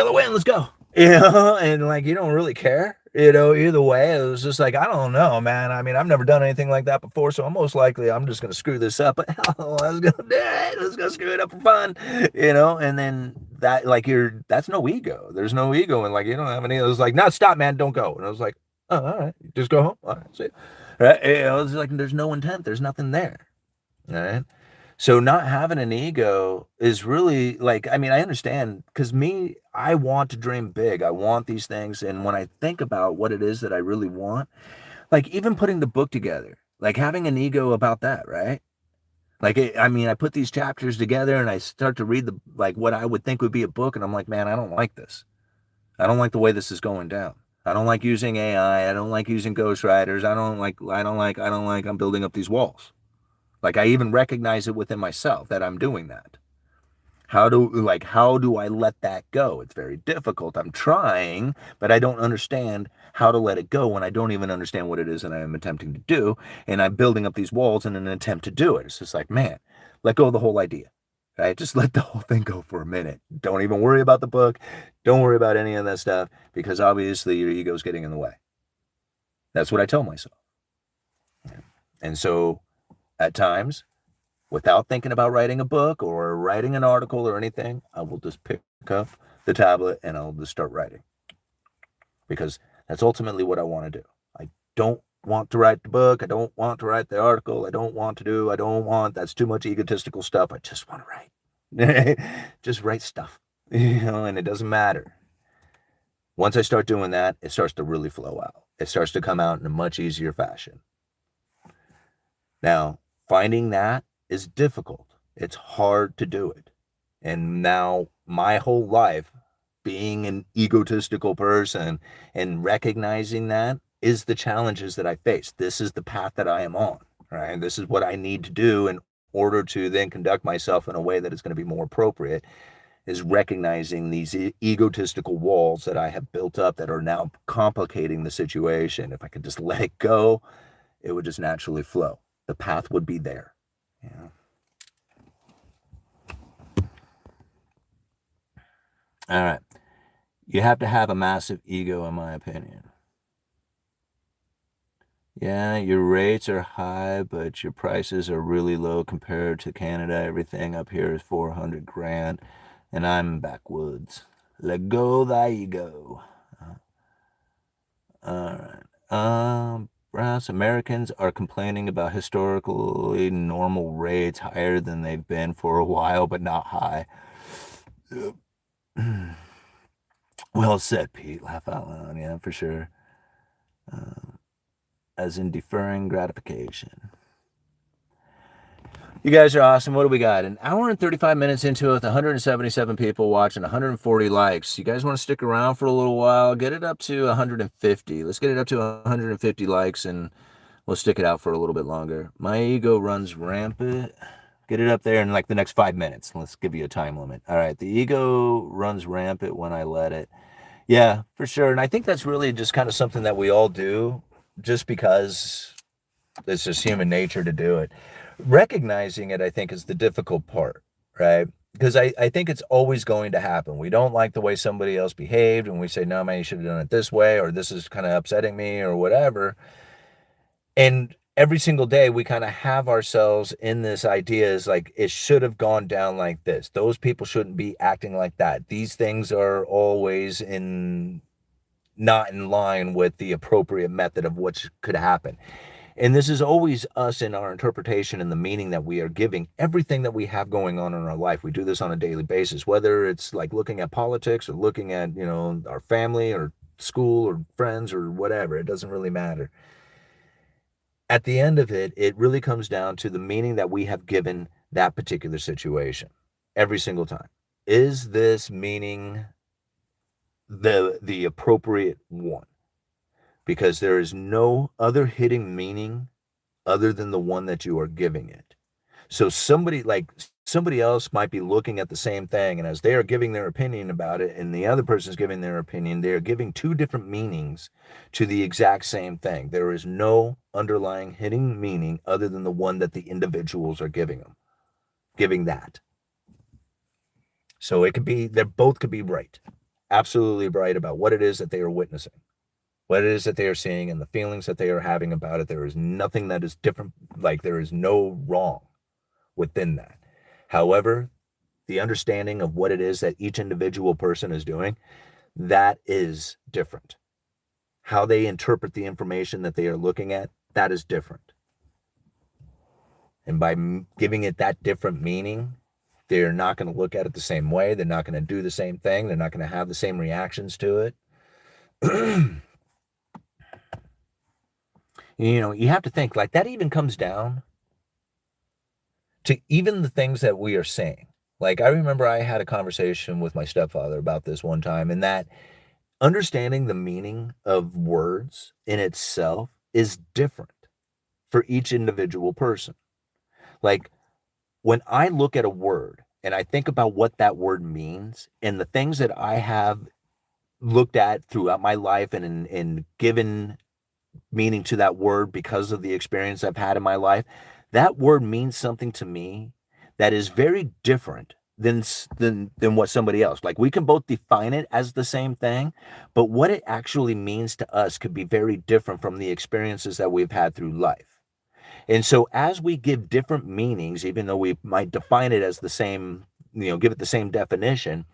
or win, let's go. And like you don't really care, either way. It was just like, I don't know, man. I mean, I've never done anything like that before, so most likely I'm just gonna screw this up. But hell, I was gonna do it. Let's go screw it up for fun, and then that like that's no ego. There's no ego, and like you don't have any. It was like, no, stop, man, don't go. And I was like, oh, all right, just go home. All right, see, right? It was like there's no intent. There's nothing there. All right. So not having an ego is really like, I mean, I understand because I want to dream big. I want these things. And when I think about what it is that I really want, like even putting the book together, like having an ego about that, right? Like, I mean, I put these chapters together and I start to read like what I would think would be a book. And I'm like, man, I don't like this. I don't like the way this is going down. I don't like using AI. I don't like using ghostwriters. I'm building up these walls. Like I even recognize it within myself that I'm doing that. How do I let that go? It's very difficult. I'm trying, but I don't understand how to let it go when I don't even understand what it is that I am attempting to do. And I'm building up these walls in an attempt to do it. It's just like, man, let go of the whole idea. right? Just let the whole thing go for a minute. Don't even worry about the book. Don't worry about any of that stuff, because obviously your ego's getting in the way. That's what I tell myself. And so at times, without thinking about writing a book or writing an article or anything, I will just pick up the tablet and I'll just start writing, because that's ultimately what I want to do. I don't want to write the book. I don't want to write the article. That's too much egotistical stuff. I just want to write. Just write stuff, and it doesn't matter. Once I start doing that, it starts to really flow out. It starts to come out in a much easier fashion. Now, finding that is difficult. It's hard to do it. And now my whole life, being an egotistical person and recognizing that, is the challenges that I face. This is the path that I am on, right? This is what I need to do in order to then conduct myself in a way that is going to be more appropriate, is recognizing these egotistical walls that I have built up that are now complicating the situation. If I could just let it go, it would just naturally flow. The path would be there. Yeah. All right. You have to have a massive ego, in my opinion. Yeah, your rates are high, but your prices are really low compared to Canada. Everything up here is 400 grand, and I'm backwoods. Let go thy ego. All right. Perhaps Americans are complaining about historically normal rates, higher than they've been for a while, but not high. Well said, Pete. Laugh out loud. Yeah, for sure. As in deferring gratification. You guys are awesome. What do we got? An hour and 35 minutes into it with 177 people watching, 140 likes. You guys want to stick around for a little while? Get it up to 150. Let's get it up to 150 likes, and we'll stick it out for a little bit longer. My ego runs rampant. Get it up there in like the next 5 minutes. Let's give you a time limit. All right. The ego runs rampant when I let it. Yeah, for sure. And I think that's really just kind of something that we all do, just because it's just human nature to do it. Recognizing it, I think, is the difficult part, right? Because I think it's always going to happen. We don't like the way somebody else behaved, and we say, no, man, you should have done it this way, or this is kind of upsetting me, or whatever. And every single day we kind of have ourselves in this idea is like, it should have gone down like this. Those people shouldn't be acting like that. These things are always not in line with the appropriate method of what could happen. And this is always us in our interpretation and the meaning that we are giving everything that we have going on in our life. We do this on a daily basis, whether it's like looking at politics or looking at, our family or school or friends or whatever. It doesn't really matter. At the end of it, it really comes down to the meaning that we have given that particular situation every single time. Is this meaning the appropriate one? Because there is no other hidden meaning other than the one that you are giving it. So somebody else might be looking at the same thing, and as they are giving their opinion about it, and the other person is giving their opinion, they are giving two different meanings to the exact same thing. There is no underlying hidden meaning other than the one that the individuals are giving that. So it could be, they both could be right, absolutely right about what it is that they are witnessing, what it is that they are seeing, and the feelings that they are having about it. There is nothing that is different. Like, there is no wrong within that. However, the understanding of what it is that each individual person is doing, that is different. How they interpret the information that they are looking at, that is different. And by giving it that different meaning, they're not going to look at it the same way. They're not going to do the same thing. They're not going to have the same reactions to it. You have to think, like, that even comes down to even the things that we are saying. Like, I remember I had a conversation with my stepfather about this one time, and that understanding the meaning of words in itself is different for each individual person. Like, when I look at a word and I think about what that word means and the things that I have looked at throughout my life and given meaning to that word because of the experience I've had in my life, that word means something to me that is very different than what somebody else. Like, we can both define it as the same thing, but what it actually means to us could be very different from the experiences that we've had through life. And so as we give different meanings, even though we might define it as the same, give it the same definition,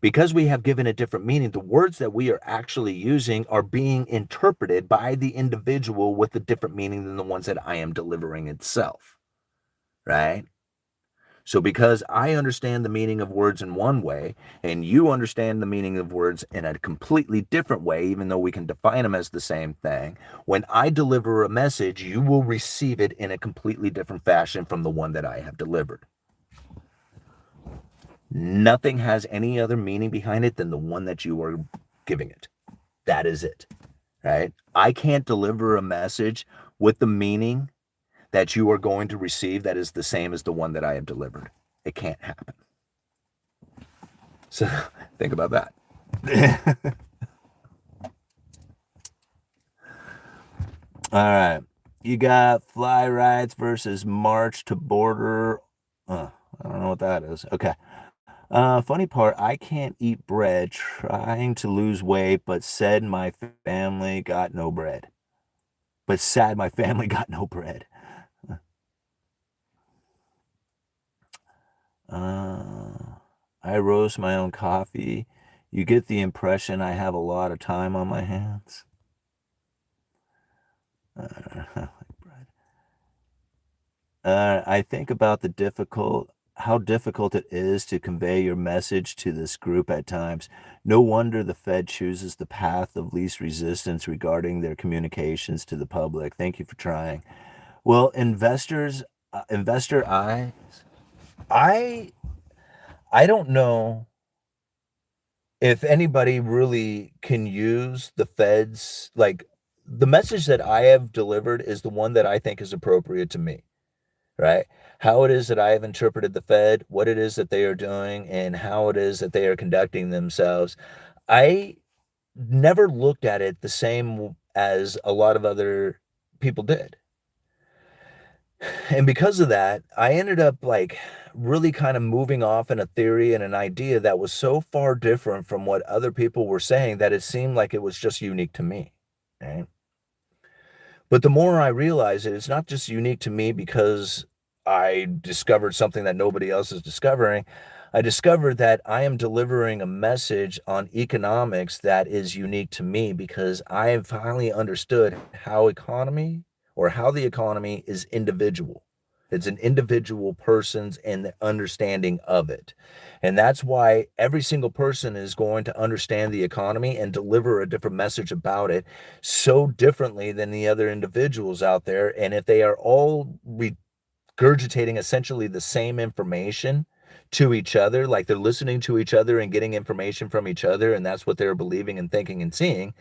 because we have given a different meaning, the words that we are actually using are being interpreted by the individual with a different meaning than the ones that I am delivering itself, right? So because I understand the meaning of words in one way, and you understand the meaning of words in a completely different way, even though we can define them as the same thing, when I deliver a message, you will receive it in a completely different fashion from the one that I have delivered. Nothing has any other meaning behind it than the one that you are giving it. That is it, right? I can't deliver a message with the meaning that you are going to receive that is the same as the one that I have delivered. It can't happen. So think about that. All right. You got fly rights versus march to border. I don't know what that is. Okay. Funny part, I can't eat bread, trying to lose weight, but said my family got no bread. But sad my family got no bread. I roast my own coffee. You get the impression I have a lot of time on my hands. I think about how difficult it is to convey your message to this group at times. No wonder the Fed chooses the path of least resistance regarding their communications to the public. Thank you for trying. Well, investor eyes, I don't know if anybody really can use the Fed's, like, the message that I have delivered is the one that I think is appropriate to me, right? How it is that I have interpreted the Fed, what it is that they are doing, and how it is that they are conducting themselves. I never looked at it the same as a lot of other people did. And because of that, I ended up like really kind of moving off in a theory and an idea that was so far different from what other people were saying that it seemed like it was just unique to me. Right? But the more I realize it, it's not just unique to me because I discovered something that nobody else is discovering. I discovered that I am delivering a message on economics that is unique to me because I have finally understood how the economy is individual. It's an individual person's and the understanding of it. And that's why every single person is going to understand the economy and deliver a different message about it so differently than the other individuals out there. And if they are all regurgitating essentially the same information to each other, like they're listening to each other and getting information from each other, and that's what they're believing and thinking and seeing,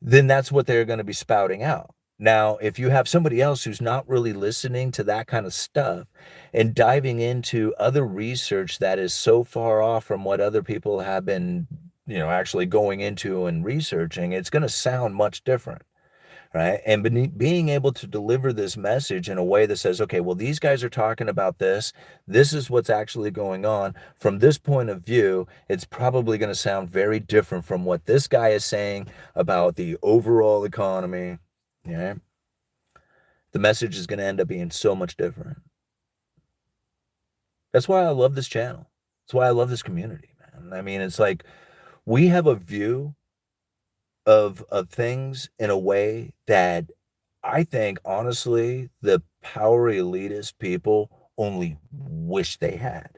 then that's what they're going to be spouting out. Now, if you have somebody else who's not really listening to that kind of stuff and diving into other research that is so far off from what other people have been, actually going into and researching, it's going to sound much different, right? And being able to deliver this message in a way that says, okay, well, these guys are talking about this. This is what's actually going on. From this point of view, it's probably going to sound very different from what this guy is saying about the overall economy. Yeah. The message is going to end up being so much different. That's why I love this channel. That's why I love this community, man. I mean, it's like we have a view of things in a way that I think, honestly, the power elitist people only wish they had.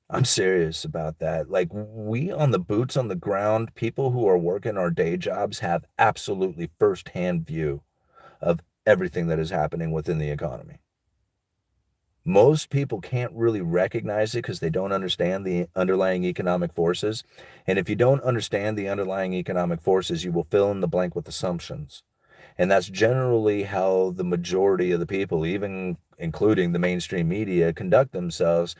I'm serious about that. Like, we on the boots on the ground, people who are working our day jobs have absolutely firsthand view of everything that is happening within the economy. Most people can't really recognize it because they don't understand the underlying economic forces. And if you don't understand the underlying economic forces, you will fill in the blank with assumptions. And that's generally how the majority of the people, even including the mainstream media, conduct themselves.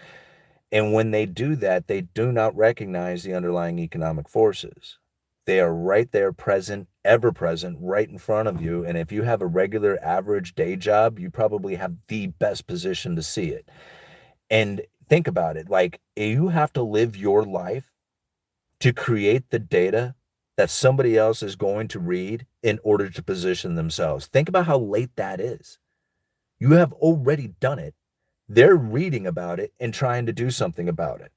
And when they do that, they do not recognize the underlying economic forces. They are right there, present, ever present, right in front of you. And if you have a regular average day job, you probably have the best position to see it. And think about it, like you have to live your life to create the data that somebody else is going to read in order to position themselves. Think about how late that is. You have already done it. They're reading about it and trying to do something about it.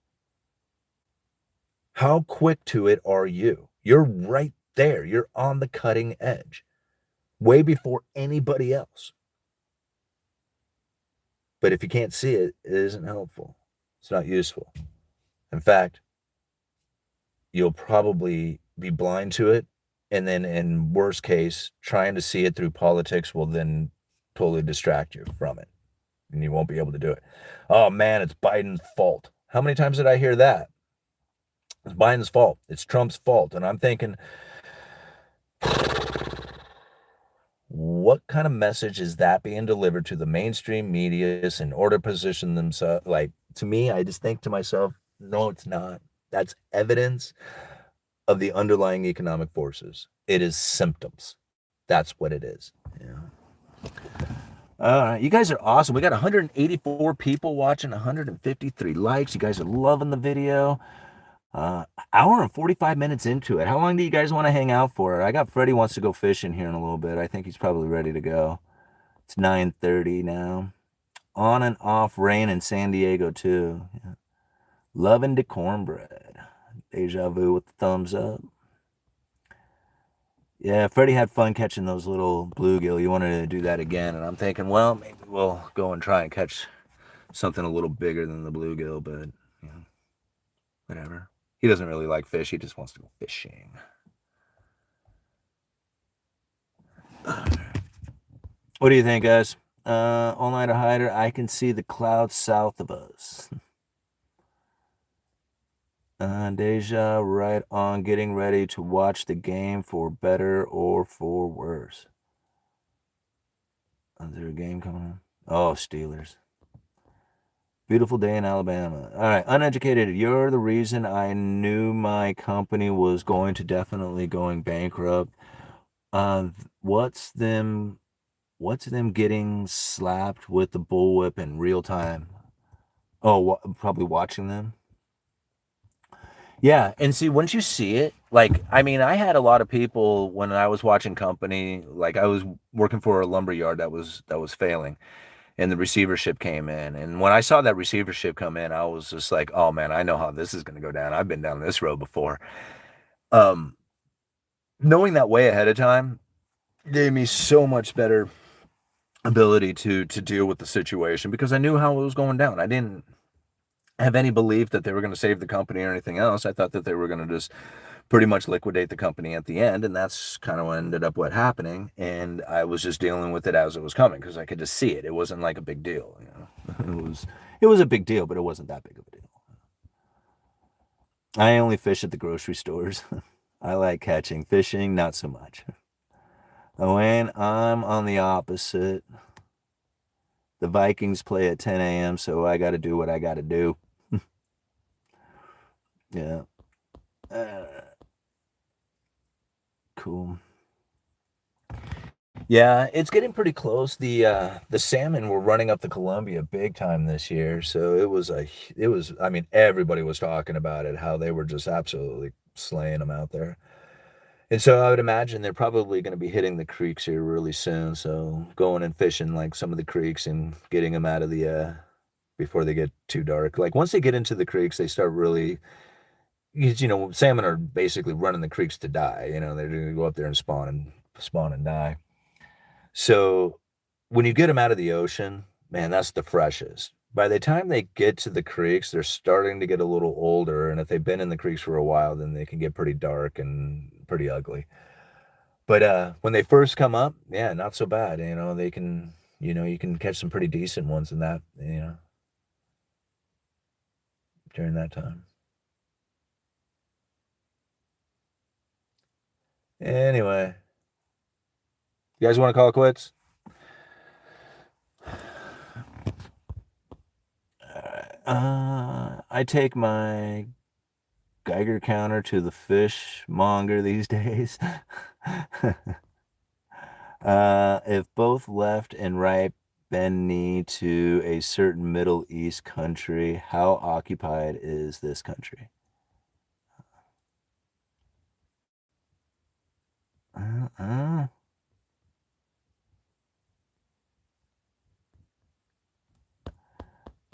How quick to it are you? You're right there. You're on the cutting edge, way before anybody else. But if you can't see it, it isn't helpful. It's not useful. In fact, you'll probably be blind to it. And then, in worst case, trying to see it through politics will then totally distract you from it. And you won't be able to do it. Oh man, it's Biden's fault. How many times did I hear that? It's Biden's fault. It's Trump's fault. And I'm thinking, what kind of message is that being delivered to the mainstream media in order to position themselves? Like, to me, I just think to myself, no, it's not. That's evidence of the underlying economic forces. It is symptoms. That's what it is. Yeah. All right, you guys are awesome. We got 184 people watching, 153 likes. You guys are loving the video. Hour and 45 minutes into it. How long do you guys want to hang out for? I got Freddie wants to go fishing here in a little bit. I think he's probably ready to go. It's 9:30 now. On and off rain in San Diego too. Yeah. Loving the cornbread. Deja vu with the thumbs up. Yeah, Freddie had fun catching those little bluegill. You wanted to do that again, and I'm thinking, well, maybe we'll go and try and catch something a little bigger than the bluegill, but you know, whatever. He doesn't really like fish. He just wants to go fishing. What do you think, guys? All-nighter hider, I can see the clouds south of us. Deja, right on, getting ready to watch the game for better or for worse. Is there a game coming on? Oh, Steelers. Beautiful day in Alabama. All right, uneducated. You're the reason I knew my company was definitely going bankrupt. What's them getting slapped with the bullwhip in real time? Oh, probably watching them. Yeah, and see, once you see it, like, I mean, I had a lot of people when I was watching company, like I was working for a lumber yard that was failing, and the receivership came in. And when I saw that receivership come in, I was just like, oh man, I know how this is going to go down. I've been down this road before. Knowing that way ahead of time gave me so much better ability to deal with the situation because I knew how it was going down. I didn't have any belief that they were going to save the company or anything else. I thought that they were going to just pretty much liquidate the company at the end, and that's kind of what ended up happening. And I was just dealing with it as it was coming because I could just see it. It wasn't like a big deal, you know. It was a big deal, but it wasn't that big of a deal. I only fish at the grocery stores. I like catching. Fishing, not so much. When I'm on the opposite. The Vikings play at 10 a.m., so I got to do what I got to do. Yeah. Cool. Yeah, it's getting pretty close. The salmon were running up the Columbia big time this year, so it was I mean, everybody was talking about it, how they were just absolutely slaying them out there. And so I would imagine they're probably going to be hitting the creeks here really soon. So going and fishing like some of the creeks and getting them out of the before they get too dark. Like once they get into the creeks, they start really, you know, salmon are basically running the creeks to die. You know, they're going to go up there and spawn and die. So when you get them out of the ocean, man, that's the freshest. By the time they get to the creeks, they're starting to get a little older. And if they've been in the creeks for a while, then they can get pretty dark and pretty ugly. But when they first come up, yeah, not so bad. You know, they can, you know, you can catch some pretty decent ones in that, you know, during that time. Anyway, you guys want to call it quits? I take my Geiger counter to the fishmonger these days. If both left and right bend knee to a certain Middle East country, how occupied is this country? Uh, uh.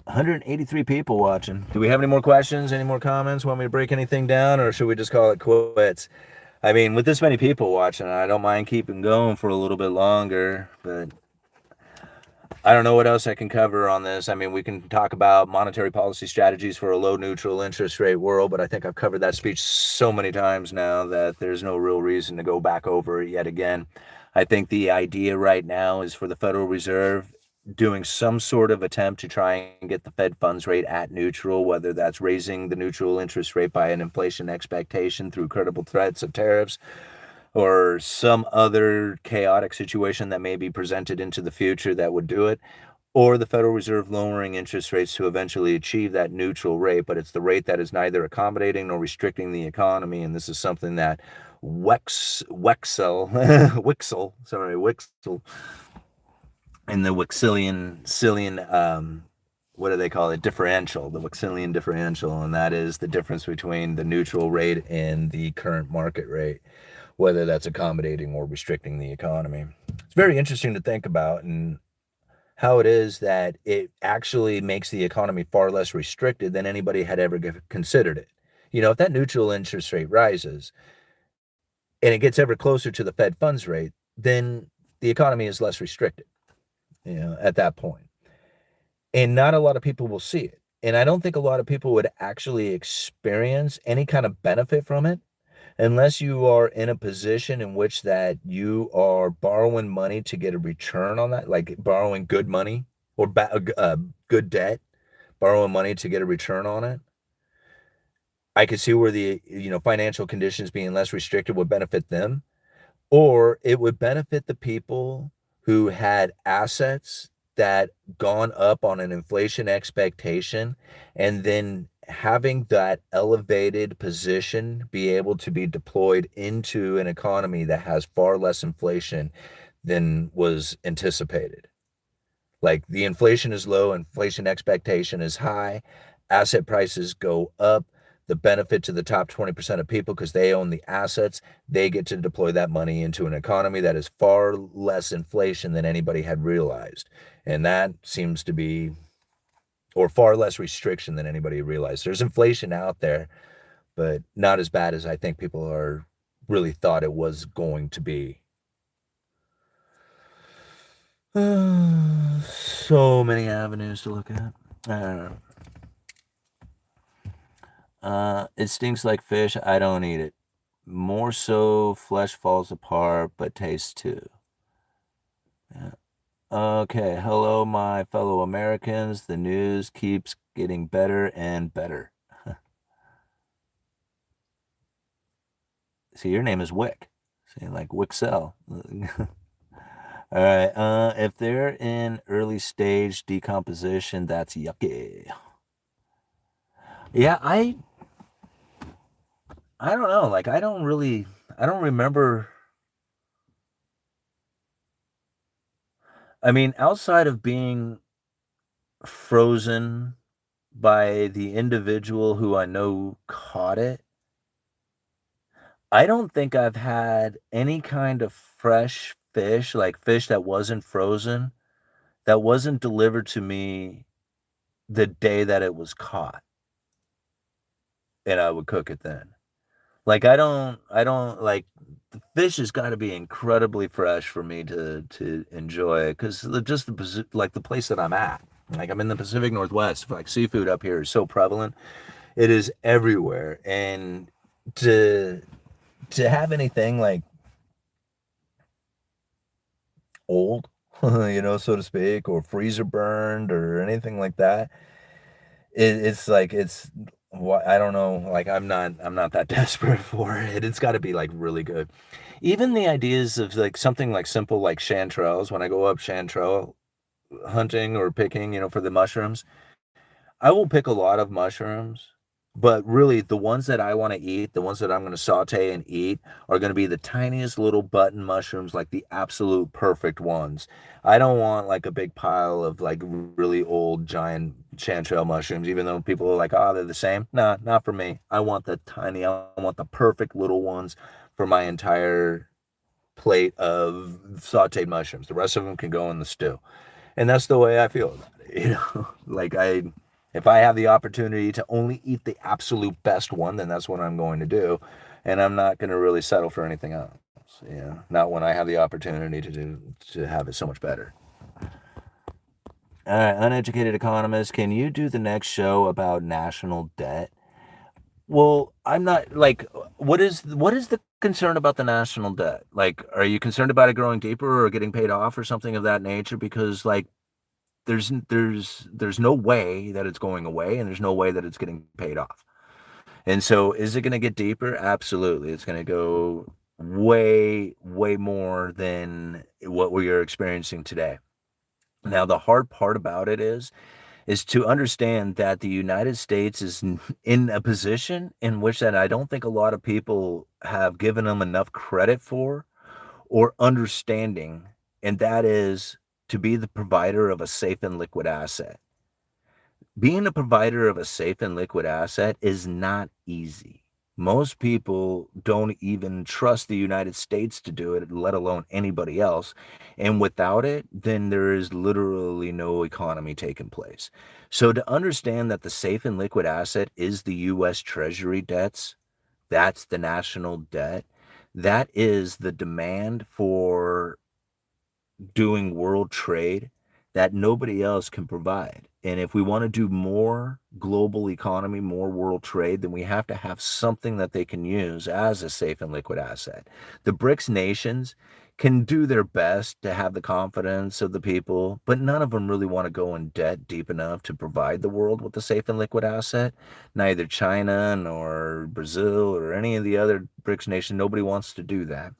183 people watching. Do we have any more questions? Any more comments? Want me to break anything down, or should we just call it quits? I mean, with this many people watching, I don't mind keeping going for a little bit longer, but I don't know what else I can cover on this. I mean, we can talk about monetary policy strategies for a low neutral interest rate world, but I think I've covered that speech so many times now that there's no real reason to go back over it yet again. I think the idea right now is for the Federal Reserve doing some sort of attempt to try and get the Fed funds rate at neutral, whether that's raising the neutral interest rate by an inflation expectation through credible threats of tariffs, or some other chaotic situation that may be presented into the future that would do it, or the Federal Reserve lowering interest rates to eventually achieve that neutral rate, but it's the rate that is neither accommodating nor restricting the economy. And this is something that Wicksell, and the Wicksellian, what do they call it? Differential, the Wicksellian differential, and that is the difference between the neutral rate and the current market rate, whether that's accommodating or restricting the economy. It's very interesting to think about, and how it is that it actually makes the economy far less restricted than anybody had ever considered it. You know, if that neutral interest rate rises and it gets ever closer to the Fed funds rate, then the economy is less restricted, you know, at that point. And not a lot of people will see it. And I don't think a lot of people would actually experience any kind of benefit from it unless you are in a position in which that you are borrowing money to get a return on that, like borrowing good money or good debt, borrowing money to get a return on it. I could see where the, you know, financial conditions being less restricted would benefit them, or it would benefit the people who had assets that gone up on an inflation expectation, and then having that elevated position be able to be deployed into an economy that has far less inflation than was anticipated. Like the inflation is low, inflation expectation is high, asset prices go up. The benefit to the top 20% of people, because they own the assets, they get to deploy that money into an economy that is far less inflation than anybody had realized. And that seems to be, or far less restriction than anybody realized. There's inflation out there, but not as bad as I think people are really thought it was going to be. So many avenues to look at. I don't know. It stinks like fish. I don't eat it. More so, flesh falls apart, but tastes too. Yeah. Okay. Hello, my fellow Americans. The news keeps getting better and better. See, your name is Wick. See, like Wicksell. All right. If they're in early stage decomposition, that's yucky. Yeah, I don't know. Like, I don't remember. I mean, outside of being frozen by the individual who I know caught it, I don't think I've had any kind of fresh fish, like fish that wasn't frozen, that wasn't delivered to me the day that it was caught, and I would cook it then. Like, I don't like, the fish has gotta be incredibly fresh for me to enjoy it, 'cause just like, the place that I'm at, like, I'm in the Pacific Northwest, like, seafood up here is so prevalent. It is everywhere, and to have anything, like, old, you know, so to speak, or freezer burned or anything like that, it's like, it's what, I don't know, like, I'm not that desperate for it. It's gotta be, like, really good. Even the ideas of, like, something, like, simple, like chanterelles, when I go up chanterelle hunting or picking, you know, for the mushrooms, I will pick a lot of mushrooms But really, the ones that I want to eat, the ones that I'm going to saute and eat, are going to be the tiniest little button mushrooms, like the absolute perfect ones. I don't want like a big pile of like really old giant chanterelle mushrooms, even though people are like, oh, they're the same. Nah, not for me. I want the tiny, I want the perfect little ones for my entire plate of sauteed mushrooms. The rest of them can go in the stew. And that's the way I feel about it. Like if I have the opportunity to only eat the absolute best one, then that's what I'm going to do. And I'm not going to really settle for anything else. Not when I have the opportunity to have it so much better. All right, Uneducated Economist, can you do the next show about national debt? Well, I'm not like what is the concern about the national debt? Like, are you concerned about it growing deeper or getting paid off or something of that nature? Because like there's no way that it's going away and there's no way that it's getting paid off. And so is it going to get deeper? Absolutely. It's going to go way more than what we are experiencing today. Now, the hard part about it is to understand that the United States is in a position in which that I don't think a lot of people have given them enough credit for or understanding, and that is to be the provider of a safe and liquid asset. Being a provider of a safe and liquid asset is not easy. Most people don't even trust the United States to do it, let alone anybody else. And without it, then there is literally no economy taking place. So to understand that the safe and liquid asset is the US Treasury debts, that's the national debt, that is the demand for doing world trade that nobody else can provide. And if we want to do more global economy, more world trade, then we have to have something that they can use as a safe and liquid asset. The BRICS nations can do their best to have the confidence of the people, but none of them really want to go in debt deep enough to provide the world with a safe and liquid asset. Neither China nor Brazil or any of the other BRICS nations, nobody wants to do that.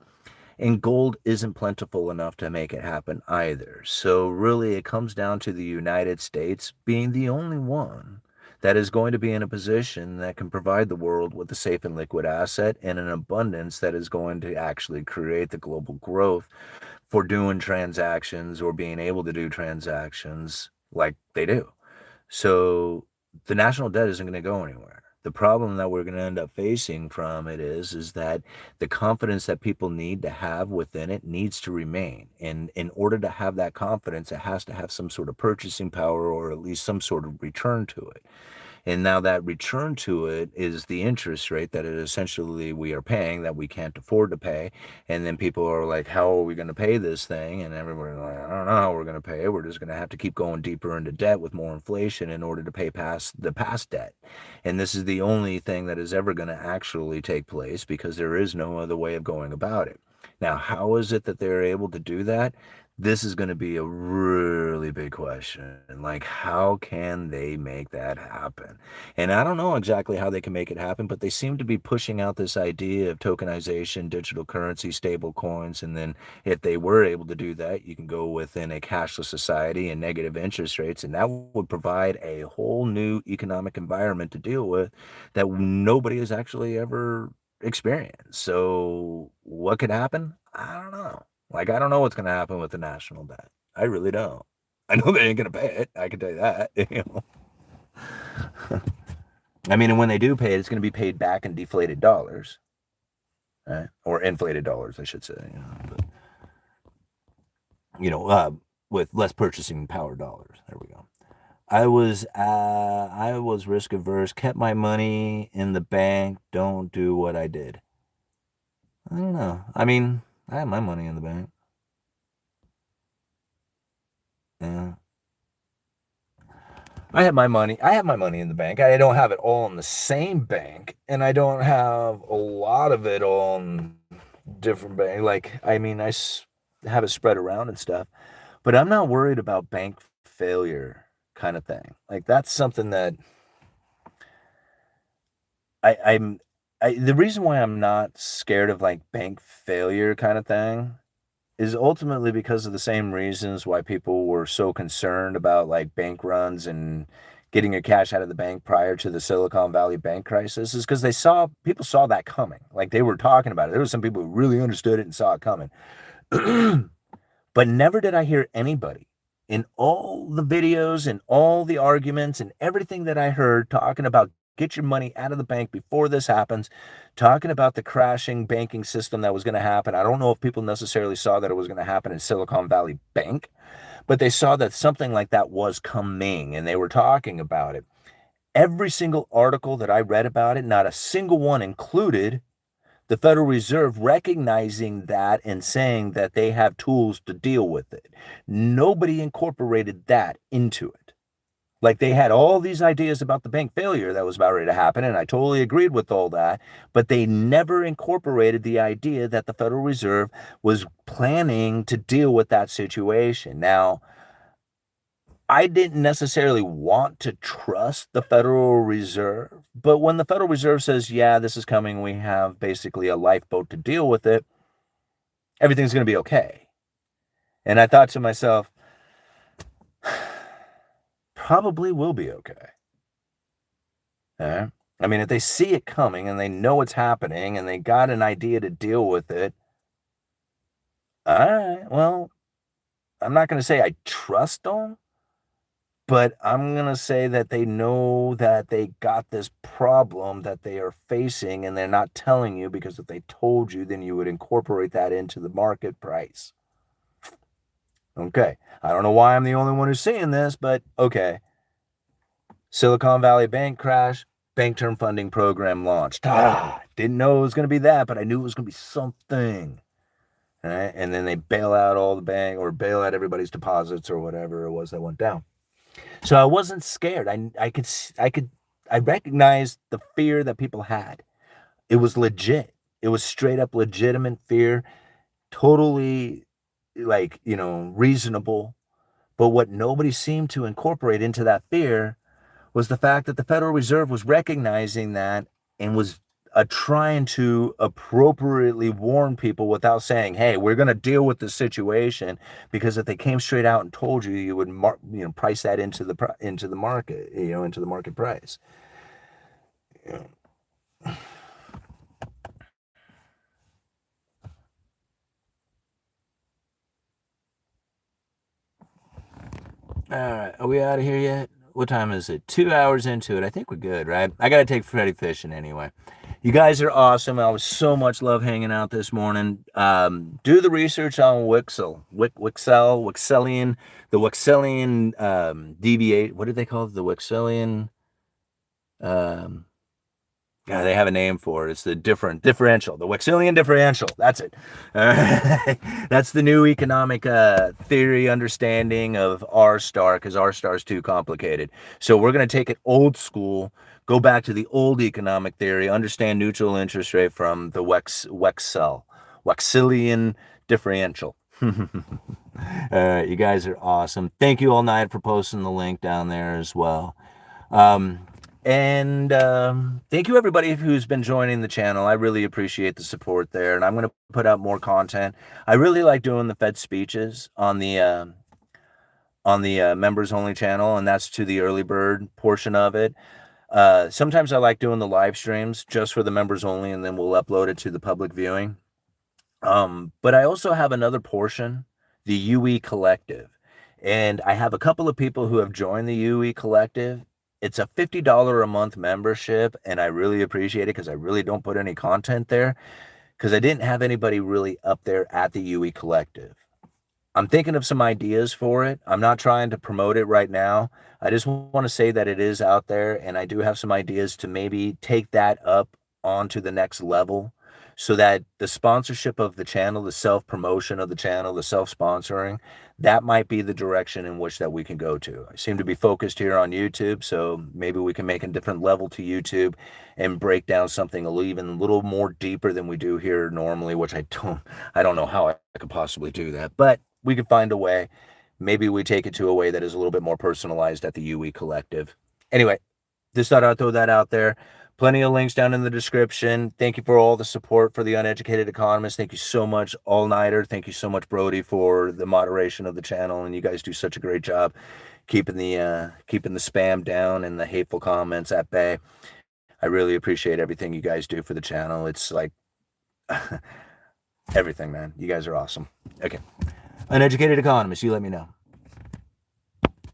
And gold isn't plentiful enough to make it happen either. So, really, it comes down to the United States being the only one that is going to be in a position that can provide the world with a safe and liquid asset and an abundance that is going to actually create the global growth for doing transactions or being able to do transactions like they do. So the national debt isn't going to go anywhere. The problem that we're going to end up facing from it is that the confidence that people need to have within it needs to remain. And in order to have that confidence, it has to have some sort of purchasing power or at least some sort of return to it. And now that return to it is the interest rate that it essentially we are paying that we can't afford to pay. And then people are like, how are we going to pay this thing? And everybody's like, I don't know how we're going to pay it. We're just going to have to keep going deeper into debt with more inflation in order to pay past the past debt. And this is the only thing that is ever going to actually take place because there is no other way of going about it. Now, how is it that they're able to do that? This is going to be a really big question. Like, how can they make that happen? And I don't know exactly how they can make it happen, but they seem to be pushing out this idea of tokenization, digital currency, stable coins. And then if they were able to do that, you can go within a cashless society and negative interest rates. And that would provide a whole new economic environment to deal with that nobody has actually ever experienced. So what could happen? I don't know. Like, I don't know what's going to happen with the national debt. I really don't. I know they ain't going to pay it. I can tell you that. I mean, and when they do pay it, it's going to be paid back in deflated dollars, right? Or inflated dollars, I should say. But, with less purchasing power dollars. There we go. I was risk averse, kept my money in the bank, don't do what I did. I don't know. I mean, I have my money in the bank. Yeah. I have my money. I have my money in the bank. I don't have it all in the same bank, and I don't have a lot of it on different bank. Like, I mean, have it spread around and stuff, but I'm not worried about bank failure kind of thing. Like, that's something that I, I'm. The reason why I'm not scared of like bank failure kind of thing is ultimately because of the same reasons why people were so concerned about like bank runs and getting your cash out of the bank prior to the Silicon Valley bank crisis is because people saw that coming. Like they were talking about it. There were some people who really understood it and saw it coming. But never did I hear anybody in all the videos and all the arguments and everything that I heard talking about get your money out of the bank before this happens, talking about the crashing banking system that was going to happen. I don't know if people necessarily saw that it was going to happen in Silicon Valley Bank, but they saw that something like that was coming and they were talking about it. Every single article that I read about it, not a single one included the Federal Reserve recognizing that and saying that they have tools to deal with it. Nobody incorporated that into it. Like they had all these ideas about the bank failure that was about ready to happen, and I totally agreed with all that, but they never incorporated the idea that the Federal Reserve was planning to deal with that situation. Now, I didn't necessarily want to trust the Federal Reserve, but when the Federal Reserve says, yeah, this is coming, we have basically a lifeboat to deal with it, everything's going to be okay. And I thought to myself, probably will be okay. I mean, if they see it coming and they know it's happening and they got an idea to deal with it, all right, well, I'm not going to say I trust them, but I'm going to say that they know that they got this problem that they are facing and they're not telling you, because if they told you, then you would incorporate that into the market price. Okay. I don't know why I'm the only one who's seeing this, but okay. Silicon Valley Bank crash, bank term funding program launched. Didn't know it was going to be that, but I knew it was going to be something. Right? And then they bail out all the bank or bail out everybody's deposits or whatever it was that went down. So I wasn't scared. I recognized the fear that people had. It was legit. It was straight up legitimate fear, totally reasonable. But what nobody seemed to incorporate into that fear was the fact that the Federal Reserve was recognizing that and was trying to appropriately warn people without saying, hey, we're going to deal with the situation, because if they came straight out and told you, you would price that into the market, into the market price. All right, are we out of here yet? What time is it? 2 hours into it. I think we're good, right? I got to take Freddie fishing anyway. You guys are awesome. I was so much love hanging out this morning. Do the research on Wicksellian, the Wicksellian deviate. What did they call it? The Wicksellian. Yeah, they have a name for it. It's the differential, the Wicksellian differential. That's it. That's the new economic theory understanding of R star, because R star is too complicated. So we're going to take it old school, go back to the old economic theory, understand neutral interest rate from the Wicksellian differential. You guys are awesome. Thank you all night for posting the link down there as well. And thank you everybody who's been joining the channel. I really appreciate the support there, and I'm going to put out more content. I really like doing the Fed speeches on the members only channel, and that's to the early bird portion of it. Sometimes I like doing the live streams just for the members only, and then we'll upload it to the public viewing. But I also have another portion, the UE Collective, and I have a couple of people who have joined the UE Collective. It's a $50 a month membership, and I really appreciate it because I really don't put any content there because I didn't have anybody really up there at the UE Collective. I'm thinking of some ideas for it. I'm not trying to promote it right now. I just want to say that it is out there, and I do have some ideas to maybe take that up onto the next level, so that the sponsorship of the channel, the self-promotion of the channel, the self-sponsoring, that might be the direction in which that we can go to. I seem to be focused here on YouTube, so maybe we can make a different level to YouTube and break down something even a little more deeper than we do here normally, which I don't know how I could possibly do that, but we could find a way. Maybe we take it to a way that is a little bit more personalized at the UE Collective. Anyway, just thought I'd throw that out there. Plenty of links down in the description. Thank you for all the support for the Uneducated Economist. Thank you so much, All Nighter. Thank you so much, Brody, for the moderation of the channel. And you guys do such a great job keeping the spam down and the hateful comments at bay. I really appreciate everything you guys do for the channel. It's like everything, man. You guys are awesome. Okay. Uneducated Economist, you let me know.